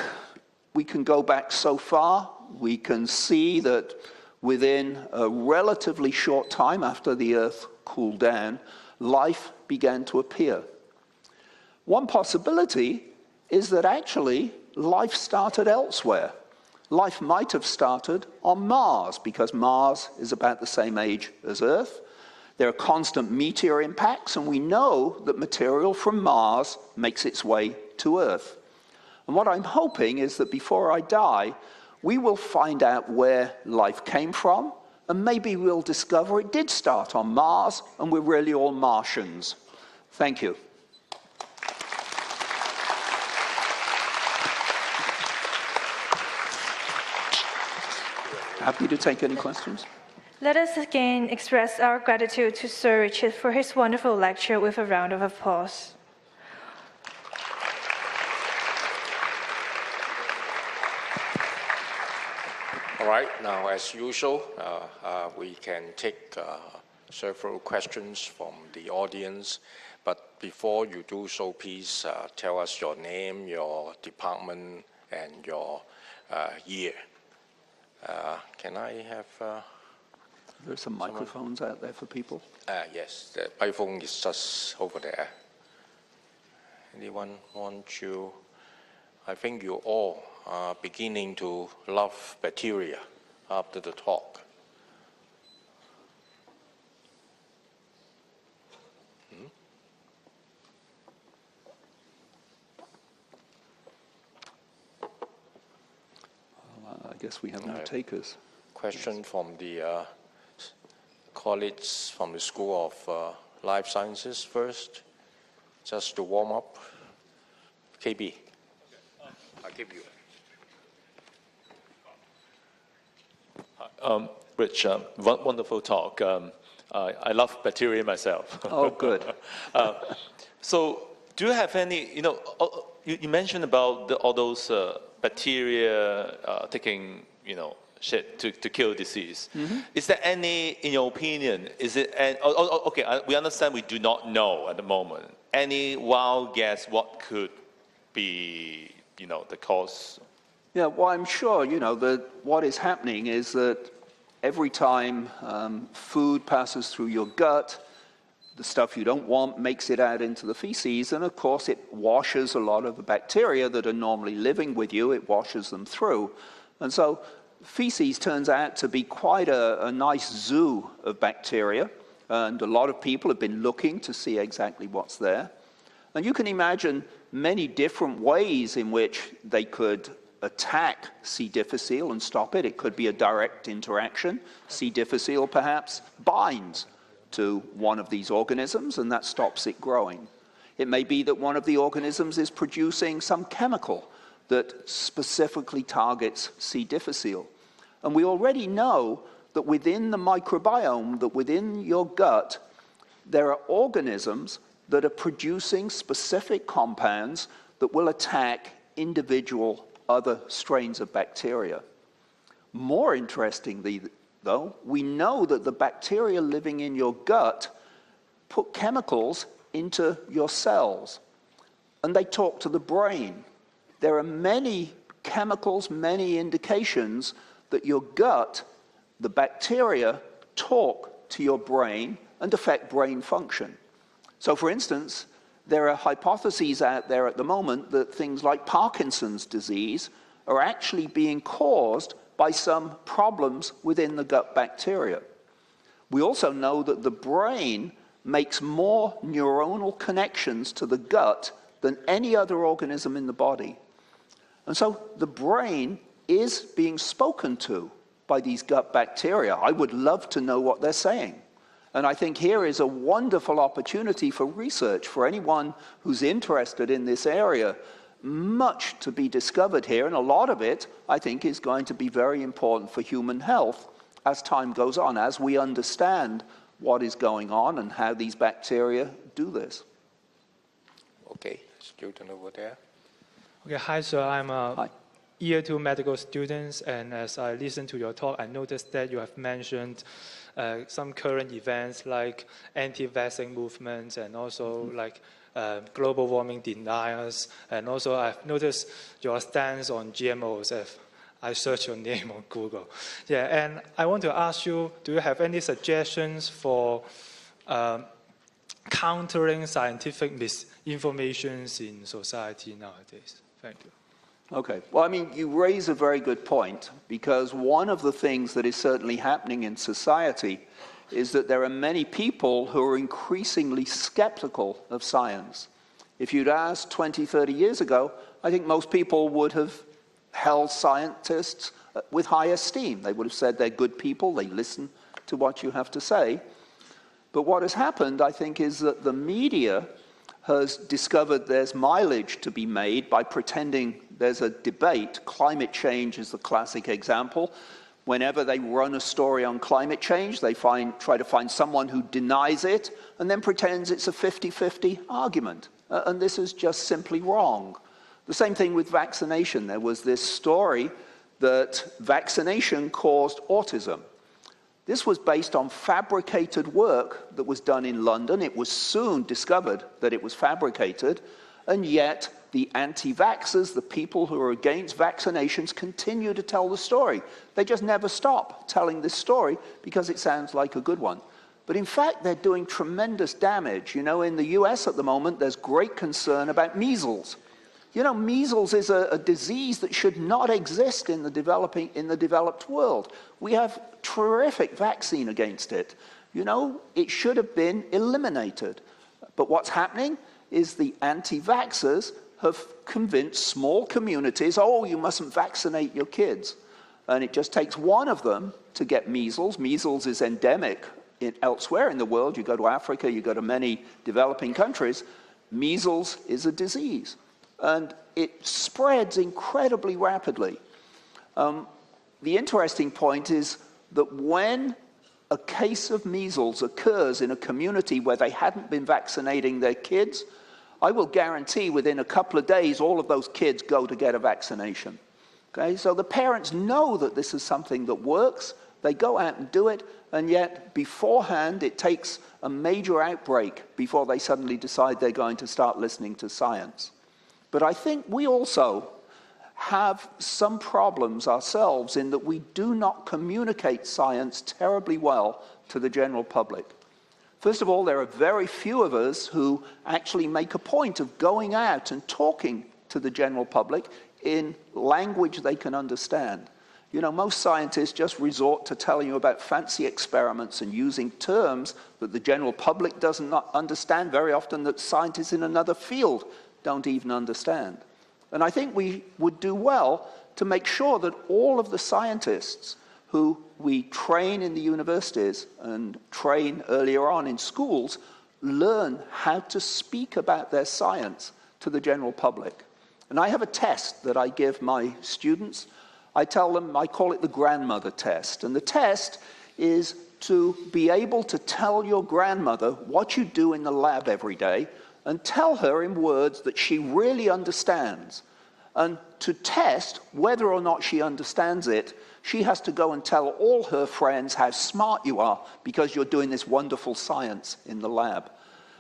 we can go back so far. We can see that within a relatively short time after the Earth cooled down, life began to appear. One possibility is that actually life started elsewhere. Life might have started on Mars, because Mars is about the same age as Earth. There are constant meteor impacts, and we know that material from Mars makes its way to Earth. And what I'm hoping is that before I die, we will find out where life came from, and maybe we'll discover it did start on Mars, and we're really all Martians. Thank you. Happy to take any questions. Let us again express our gratitude to Sir Richard for his wonderful lecture with a round of applause. All right, now as usual, we can take several questions from the audience. But before you do so, please tell us your name, your department, and your year. Can I have... There are some microphones out there for people. Yes, the microphone is just over there. Anyone want to? I think you all are beginning to love bacteria after the talk. I guess we have no takers. Question from the colleagues from the School of Life Sciences first, just to warm up. KB. I'll give you. Rich, wonderful talk. I love bacteria myself. Oh, good. So do you have any, you mentioned about all those bacteria taking, shit to kill disease. Mm-hmm. Is there any, in your opinion, is it, okay, we understand we do not know at the moment. Any wild guess what could be, the cause? Yeah, well, I'm sure, that what is happening is that every time food passes through your gut, the stuff you don't want makes it out into the feces, and of course it washes a lot of the bacteria that are normally living with you, it washes them through. And so feces turns out to be quite a nice zoo of bacteria, and a lot of people have been looking to see exactly what's there. And you can imagine many different ways in which they could attack C. difficile and stop it. It could be a direct interaction. C. difficile perhaps binds to one of these organisms, and that stops it growing. It may be that one of the organisms is producing some chemical that specifically targets C. difficile. And we already know that within the microbiome, that within your gut, there are organisms that are producing specific compounds that will attack individual other strains of bacteria. More interestingly, though, we know that the bacteria living in your gut put chemicals into your cells, and they talk to the brain. There are many chemicals, many indications that your gut, the bacteria, talk to your brain and affect brain function. So, for instance, there are hypotheses out there at the moment that things like Parkinson's disease are actually being caused by some problems within the gut bacteria. We also know that the brain makes more neuronal connections to the gut than any other organism in the body. And so the brain is being spoken to by these gut bacteria. I would love to know what they're saying. And I think here is a wonderful opportunity for research for anyone who's interested in this area. Much to be discovered here, and a lot of it, I think, is going to be very important for human health as time goes on, as we understand what is going on and how these bacteria do this. Okay, student over there. Okay, hi, sir. I'm a Hi. Year 2 medical student, and as I listened to your talk, I noticed that you have mentioned some current events like anti-vaccine movements and also like global warming deniers, and also I've noticed your stance on GMOs if I search your name on Google. Yeah, and I want to ask you, do you have any suggestions for countering scientific misinformations in society nowadays? Thank you. Okay. Well, I mean, you raise a very good point, because one of the things that is certainly happening in society is that there are many people who are increasingly skeptical of science. If you'd asked 20, 30 years ago, I think most people would have held scientists with high esteem. They would have said they're good people, they listen to what you have to say. But what has happened, I think, is that the media has discovered there's mileage to be made by pretending there's a debate. Climate change is the classic example. Whenever they run a story on climate change, they try to find someone who denies it and then pretends it's a 50-50 argument. And this is just simply wrong. The same thing with vaccination. There was this story that vaccination caused autism. This was based on fabricated work that was done in London. It was soon discovered that it was fabricated, and yet the anti-vaxxers, the people who are against vaccinations, continue to tell the story. They just never stop telling this story because it sounds like a good one. But in fact, they're doing tremendous damage. You know, in the US at the moment, there's great concern about measles. You know, measles is a disease that should not exist in the developed world. We have terrific vaccine against it. You know, it should have been eliminated. But what's happening is the anti-vaxxers have convinced small communities, oh, you mustn't vaccinate your kids. And it just takes one of them to get measles. Measles is endemic elsewhere in the world. You go to Africa, you go to many developing countries. Measles is a disease. And it spreads incredibly rapidly. The interesting point is that when a case of measles occurs in a community where they hadn't been vaccinating their kids, I will guarantee within a couple of days all of those kids go to get a vaccination. Okay, so the parents know that this is something that works, they go out and do it, and yet beforehand it takes a major outbreak before they suddenly decide they're going to start listening to science. But I think we also have some problems ourselves in that we do not communicate science terribly well to the general public. First of all, there are very few of us who actually make a point of going out and talking to the general public in language they can understand. You know, most scientists just resort to telling you about fancy experiments and using terms that the general public doesn't understand, very often that scientists in another field don't even understand. And I think we would do well to make sure that all of the scientists who we train in the universities and train earlier on in schools learn how to speak about their science to the general public. And I have a test that I give my students. I tell them, I call it the grandmother test. And the test is to be able to tell your grandmother what you do in the lab every day and tell her in words that she really understands. And to test whether or not she understands it, she has to go and tell all her friends how smart you are because you're doing this wonderful science in the lab.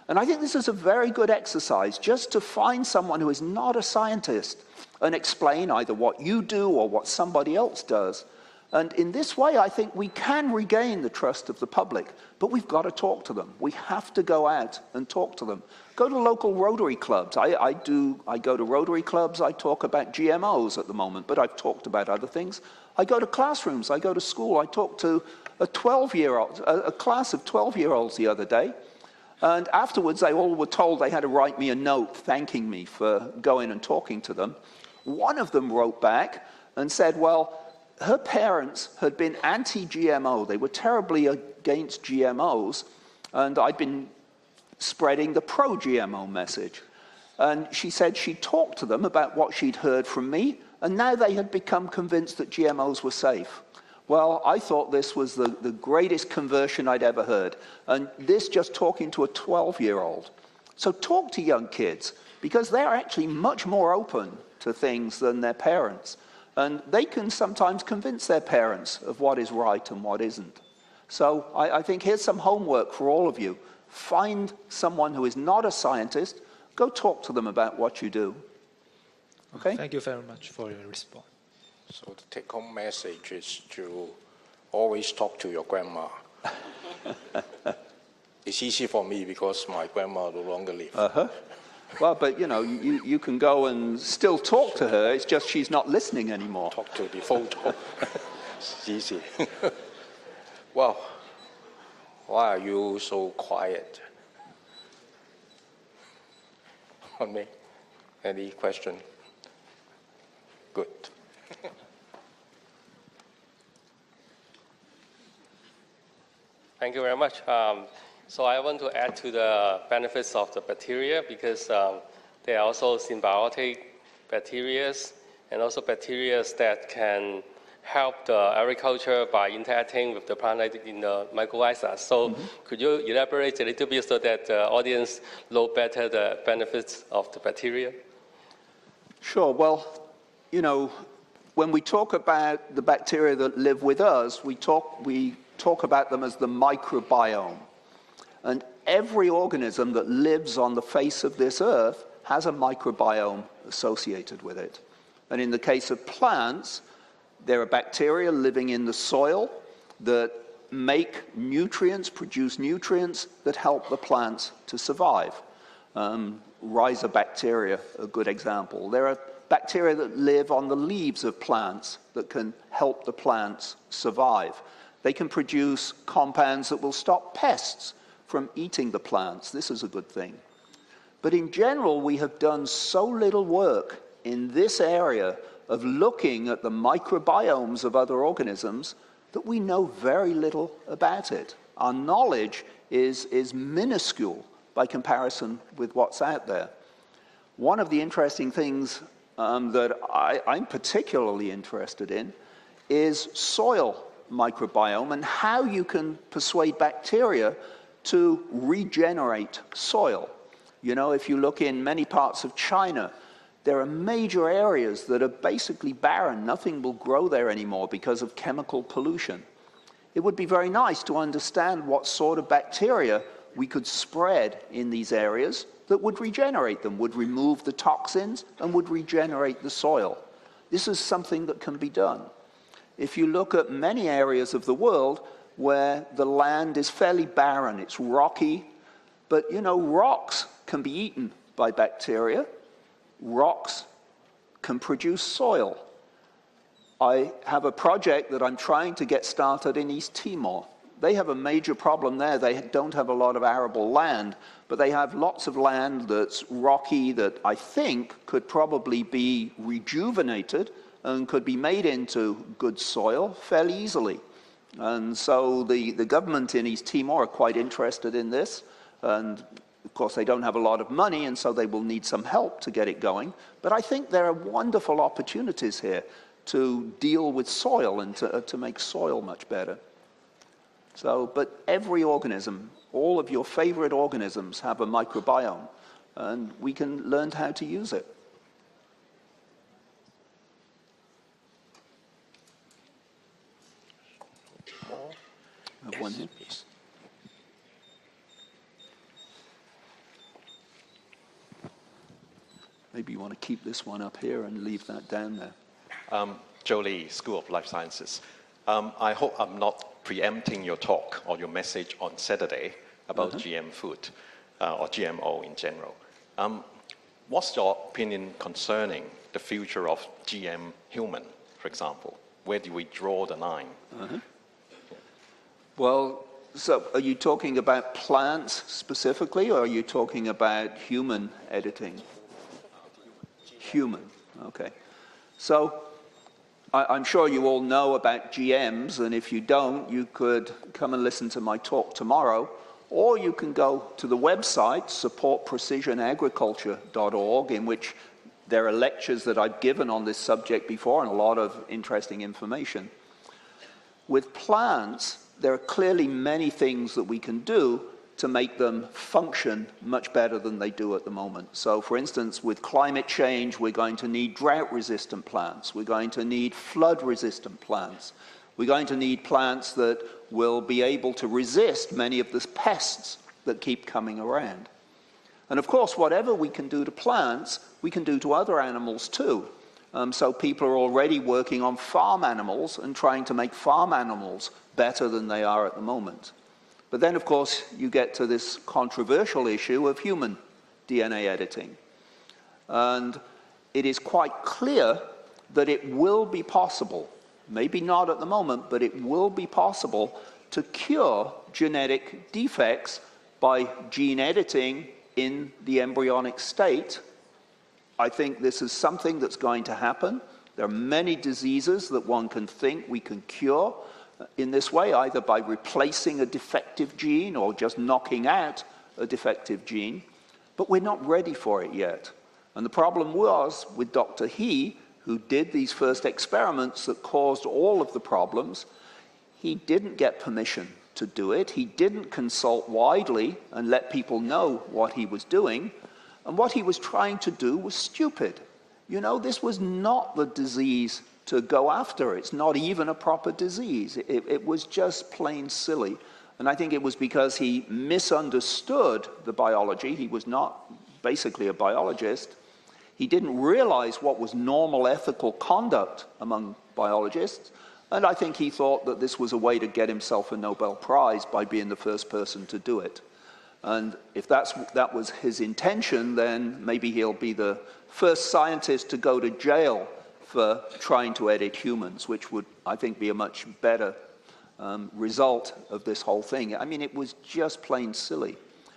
And I think this is a very good exercise, just to find someone who is not a scientist and explain either what you do or what somebody else does. And in this way, I think we can regain the trust of the public, but we've got to talk to them. We have to go out and talk to them. Go to local Rotary clubs. I go to Rotary clubs, I talk about GMOs at the moment, but I've talked about other things. I go to classrooms, I go to school, I talked to a class of 12-year-olds the other day, and afterwards they all were told they had to write me a note thanking me for going and talking to them. One of them wrote back and said, well, her parents had been anti-GMO. They were terribly against GMOs, and I'd been spreading the pro-GMO message. And she said she talked to them about what she'd heard from me, and now they had become convinced that GMOs were safe. Well, I thought this was the greatest conversion I'd ever heard, and this just talking to a 12-year-old. So talk to young kids, because they're actually much more open to things than their parents. And they can sometimes convince their parents of what is right and what isn't. So I think here's some homework for all of you. Find someone who is not a scientist. Go talk to them about what you do. Okay? Thank you very much for your response. So the take-home message is to always talk to your grandma. It's easy for me because my grandma no longer lives. Uh-huh. Well, but you know, you can go and still talk to her. It's just she's not listening anymore. Talk to the photo. It's easy. Well, why are you so quiet? On me? Any question? Good. Thank you very much. So I want to add to the benefits of the bacteria because they are also symbiotic bacteria and also bacteria that can help the agriculture by interacting with the plant in the mycorrhiza. So could you elaborate a little bit so that the audience know better the benefits of the bacteria? Sure. Well, you know, when we talk about the bacteria that live with us, we talk about them as the microbiome. And every organism that lives on the face of this earth has a microbiome associated with it. And in the case of plants, there are bacteria living in the soil that make nutrients, produce nutrients that help the plants to survive. Rhizobacteria, a good example. There are bacteria that live on the leaves of plants that can help the plants survive. They can produce compounds that will stop pests from eating the plants. This is a good thing. But in general, we have done so little work in this area of looking at the microbiomes of other organisms that we know very little about it. Our knowledge is minuscule by comparison with what's out there. One of the interesting things that I'm particularly interested in is soil microbiome and how you can persuade bacteria to regenerate soil. You know, if you look in many parts of China, there are major areas that are basically barren. Nothing will grow there anymore because of chemical pollution. It would be very nice to understand what sort of bacteria we could spread in these areas that would regenerate them, would remove the toxins, and would regenerate the soil. This is something that can be done. If you look at many areas of the world where the land is fairly barren, it's rocky, but you know, rocks can be eaten by bacteria. Rocks can produce soil. I have a project that I'm trying to get started in East Timor. They have a major problem there. They don't have a lot of arable land, but they have lots of land that's rocky that I think could probably be rejuvenated and could be made into good soil fairly easily. And so the government in East Timor are quite interested in this. And of course, they don't have a lot of money, and so they will need some help to get it going. But I think there are wonderful opportunities here to deal with soil and to make soil much better. So, but every organism, all of your favorite organisms have a microbiome, and we can learn how to use it. I have one here. Maybe you want to keep this one up here and leave that down there. Jolie, School of Life Sciences. I hope I'm not preempting your talk or your message on Saturday about GM food or GMO in general. What's your opinion concerning the future of GM human, for example? Where do we draw the line? Well, so are you talking about plants specifically, or are you talking about human editing? Human, okay. So I'm sure you all know about GMs, and if you don't, you could come and listen to my talk tomorrow, or you can go to the website, supportprecisionagriculture.org, in which there are lectures that I've given on this subject before and a lot of interesting information. With plants, there are clearly many things that we can do to make them function much better than they do at the moment. So for instance, with climate change, we're going to need drought-resistant plants. We're going to need flood-resistant plants. We're going to need plants that will be able to resist many of the pests that keep coming around. And of course, whatever we can do to plants, we can do to other animals too. So people are already working on farm animals and trying to make farm animals better than they are at the moment. But then, of course, you get to this controversial issue of human DNA editing. And it is quite clear that it will be possible, maybe not at the moment, but it will be possible to cure genetic defects by gene editing in the embryonic state. I think this is something that's going to happen. There are many diseases that one can think we can cure in this way, either by replacing a defective gene or just knocking out a defective gene. But we're not ready for it yet. And the problem was with Dr. He, who did these first experiments that caused all of the problems, he didn't get permission to do it. He didn't consult widely and let people know what he was doing. And what he was trying to do was stupid. You know, this was not the disease to go after. It's not even a proper disease. It was just plain silly. And I think it was because he misunderstood the biology. He was not basically a biologist, he didn't realize what was normal ethical conduct among biologists, and I think he thought that this was a way to get himself a Nobel Prize by being the first person to do it. And if that was his intention, then maybe he'll be the first scientist to go to jail for trying to edit humans, which would, I think, be a much better result of this whole thing. I mean, it was just plain silly.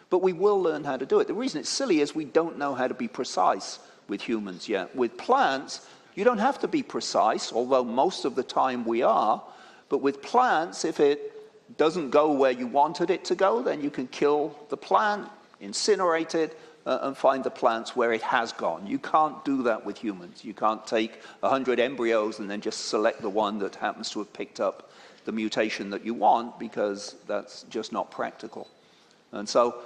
But we will learn how to do it. The reason it's silly is we don't know how to be precise with humans yet. With plants, you don't have to be precise, although most of the time we are. But with plants, if it doesn't go where you wanted it to go, then you can kill the plant, incinerate it, and find the plants where it has gone. You can't do that with humans. You can't take 100 embryos and then just select the one that happens to have picked up the mutation that you want, because that's just not practical. And so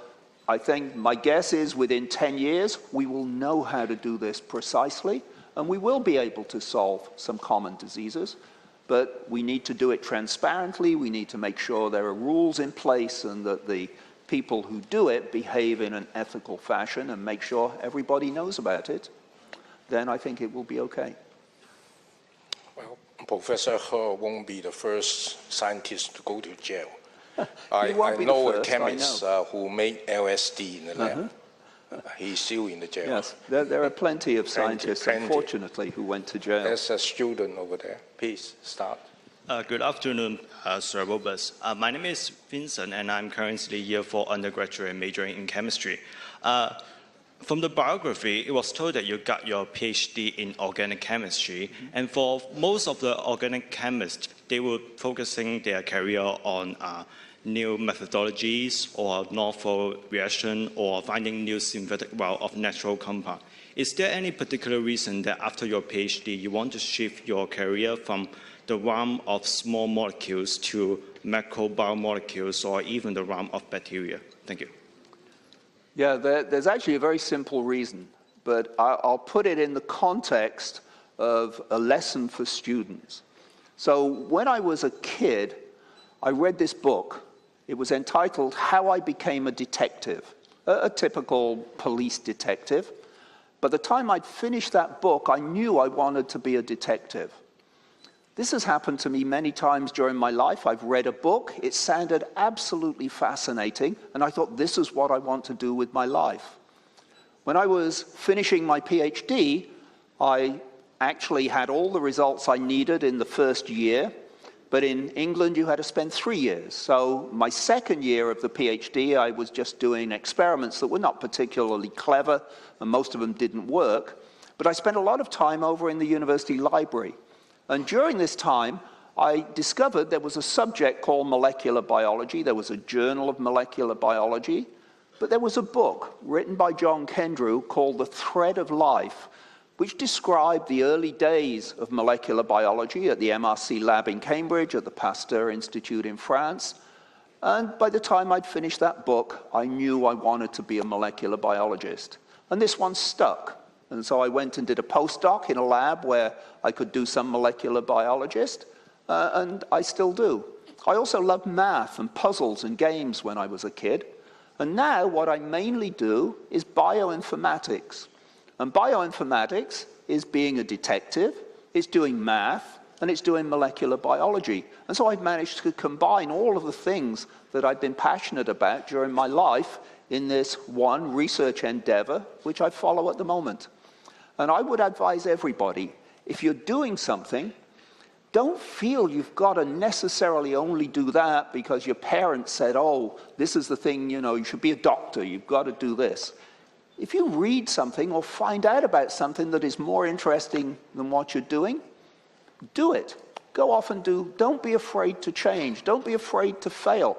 I think my guess is within 10 years, we will know how to do this precisely, and we will be able to solve some common diseases. But we need to do it transparently. We need to make sure there are rules in place and that the people who do it behave in an ethical fashion and make sure everybody knows about it. Then I think it will be okay. Well, Professor He won't be the first scientist to go to jail. I know a chemist who made LSD in the lab. He's still in the jail. Yes, there are plenty of scientists, plenty. Unfortunately, who went to jail. There's a student over there. Please start. Good afternoon, Sir Roberts. My name is Vincent, and I'm currently year 4 undergraduate majoring in chemistry. From the biography, it was told that you got your PhD in organic chemistry, and for most of the organic chemists, they were focusing their career on new methodologies or novel reaction or finding new synthetic route of natural compound. Is there any particular reason that after your PhD you want to shift your career from the realm of small molecules to macrobiomolecules or even the realm of bacteria? Thank you. Yeah, there's actually a very simple reason, but I'll put it in the context of a lesson for students. So when I was a kid, I read this book. It was entitled How I Became a Detective, a typical police detective. By the time I'd finished that book, I knew I wanted to be a detective. This has happened to me many times during my life. I've read a book, it sounded absolutely fascinating, and I thought, this is what I want to do with my life. When I was finishing my PhD, I actually had all the results I needed in the first year, but in England you had to spend 3 years. So my second year of the PhD, I was just doing experiments that were not particularly clever, and most of them didn't work, but I spent a lot of time over in the university library. And during this time, I discovered there was a subject called molecular biology. There was a journal of molecular biology, but there was a book written by John Kendrew called The Thread of Life, which described the early days of molecular biology at the MRC lab in Cambridge, at the Pasteur Institute in France. And by the time I'd finished that book, I knew I wanted to be a molecular biologist. And this one stuck. And so I went and did a postdoc in a lab where I could do some molecular biologist, and I still do. I also loved math and puzzles and games when I was a kid. And now what I mainly do is bioinformatics. And bioinformatics is being a detective, it's doing math, and it's doing molecular biology. And so I've managed to combine all of the things that I've been passionate about during my life in this one research endeavor, which I follow at the moment. And I would advise everybody, if you're doing something, don't feel you've got to necessarily only do that because your parents said, oh, this is the thing, you should be a doctor, you've got to do this. If you read something or find out about something that is more interesting than what you're doing, do it. Go off and do. Don't be afraid to change. Don't be afraid to fail.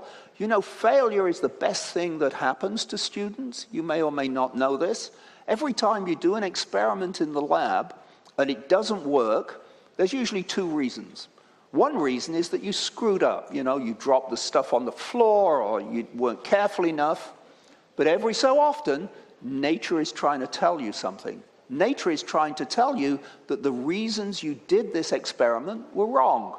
Failure is the best thing that happens to students. You may or may not know this. Every time you do an experiment in the lab and it doesn't work, there's usually 2 reasons. One reason is that you screwed up. You dropped the stuff on the floor or you weren't careful enough. But every so often, nature is trying to tell you something. Nature is trying to tell you that the reasons you did this experiment were wrong.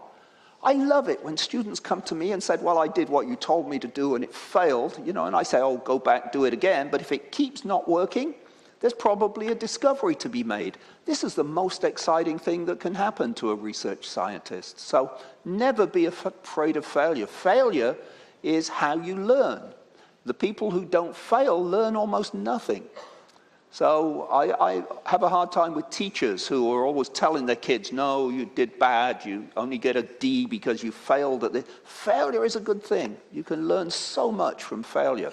I love it when students come to me and said, well, I did what you told me to do and it failed, and I say, oh, go back, do it again. But if it keeps not working, there's probably a discovery to be made. This is the most exciting thing that can happen to a research scientist. So never be afraid of failure. Failure is how you learn. The people who don't fail learn almost nothing. So I have a hard time with teachers who are always telling their kids, no, you did bad, you only get a D because you failed at this. Failure is a good thing. You can learn so much from failure.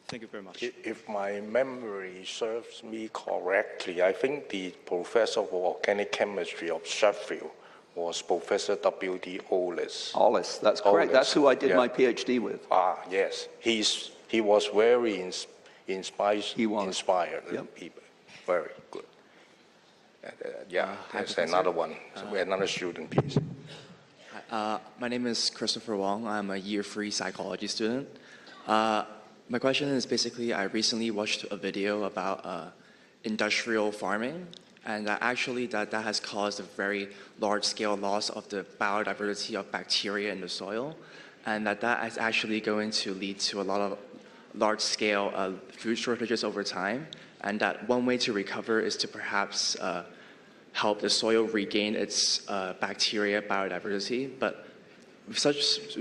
Thank you very much. If my memory serves me correctly, I think the professor of organic chemistry of Sheffield was Professor W.D. Ollis. Ollis, that's correct. Ollis. That's who I did Yeah. my PhD with. Ah, yes. He was very inspired. He was. Inspired. Yep. People. Very good. Yeah, Hi, there's Professor. another one. Another student, please. My name is Christopher Wong. I'm a year 3 psychology student. My question is basically, I recently watched a video about industrial farming, and actually that has caused a very large-scale loss of the biodiversity of bacteria in the soil, and that is actually going to lead to a lot of large-scale food shortages over time, and that one way to recover is to perhaps help the soil regain its bacteria biodiversity. But with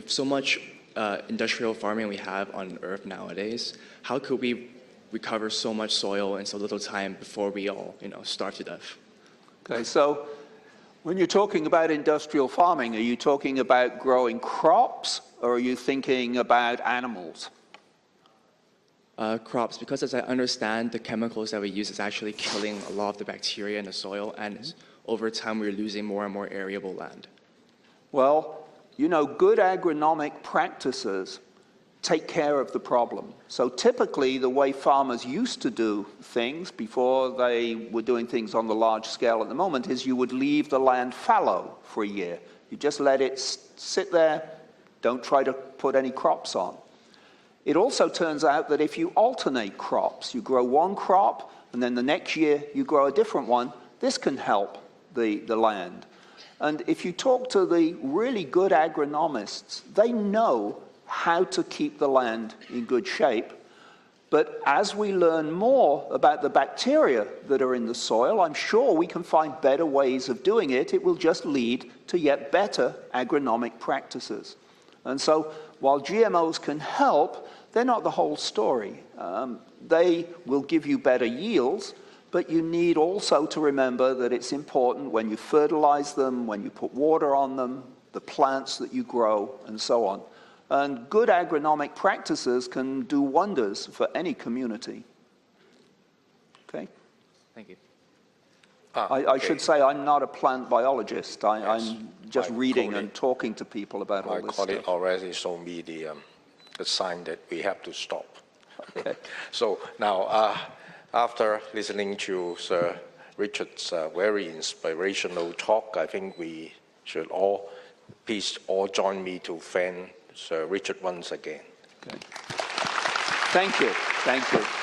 so much industrial farming we have on Earth nowadays, how could we recover so much soil in so little time before we all, starve to death? Okay, so when you're talking about industrial farming, are you talking about growing crops, or are you thinking about animals? Crops, because as I understand, the chemicals that we use is actually killing a lot of the bacteria in the soil, and over time we're losing more and more arable land. Well, good agronomic practices take care of the problem. So typically, the way farmers used to do things before they were doing things on the large scale at the moment is you would leave the land fallow for a year. You just let it sit there, don't try to put any crops on. It also turns out that if you alternate crops, you grow one crop, and then the next year you grow a different one, this can help the land. And if you talk to the really good agronomists, they know how to keep the land in good shape. But as we learn more about the bacteria that are in the soil, I'm sure we can find better ways of doing it. It will just lead to yet better agronomic practices. And so while GMOs can help, they're not the whole story. They will give you better yields, but you need also to remember that it's important when you fertilize them, when you put water on them, the plants that you grow, and so on. And good agronomic practices can do wonders for any community. Okay? Thank you. I should say I'm not a plant biologist. I'm just My reading colleague- and talking to people about all My this colleague stuff. already showed me the sign that we have to stop. Okay. So now, after listening to Sir Richard's very inspirational talk, I think we should please all join me to thank Sir Richard once again. Okay. Thank you. Thank you.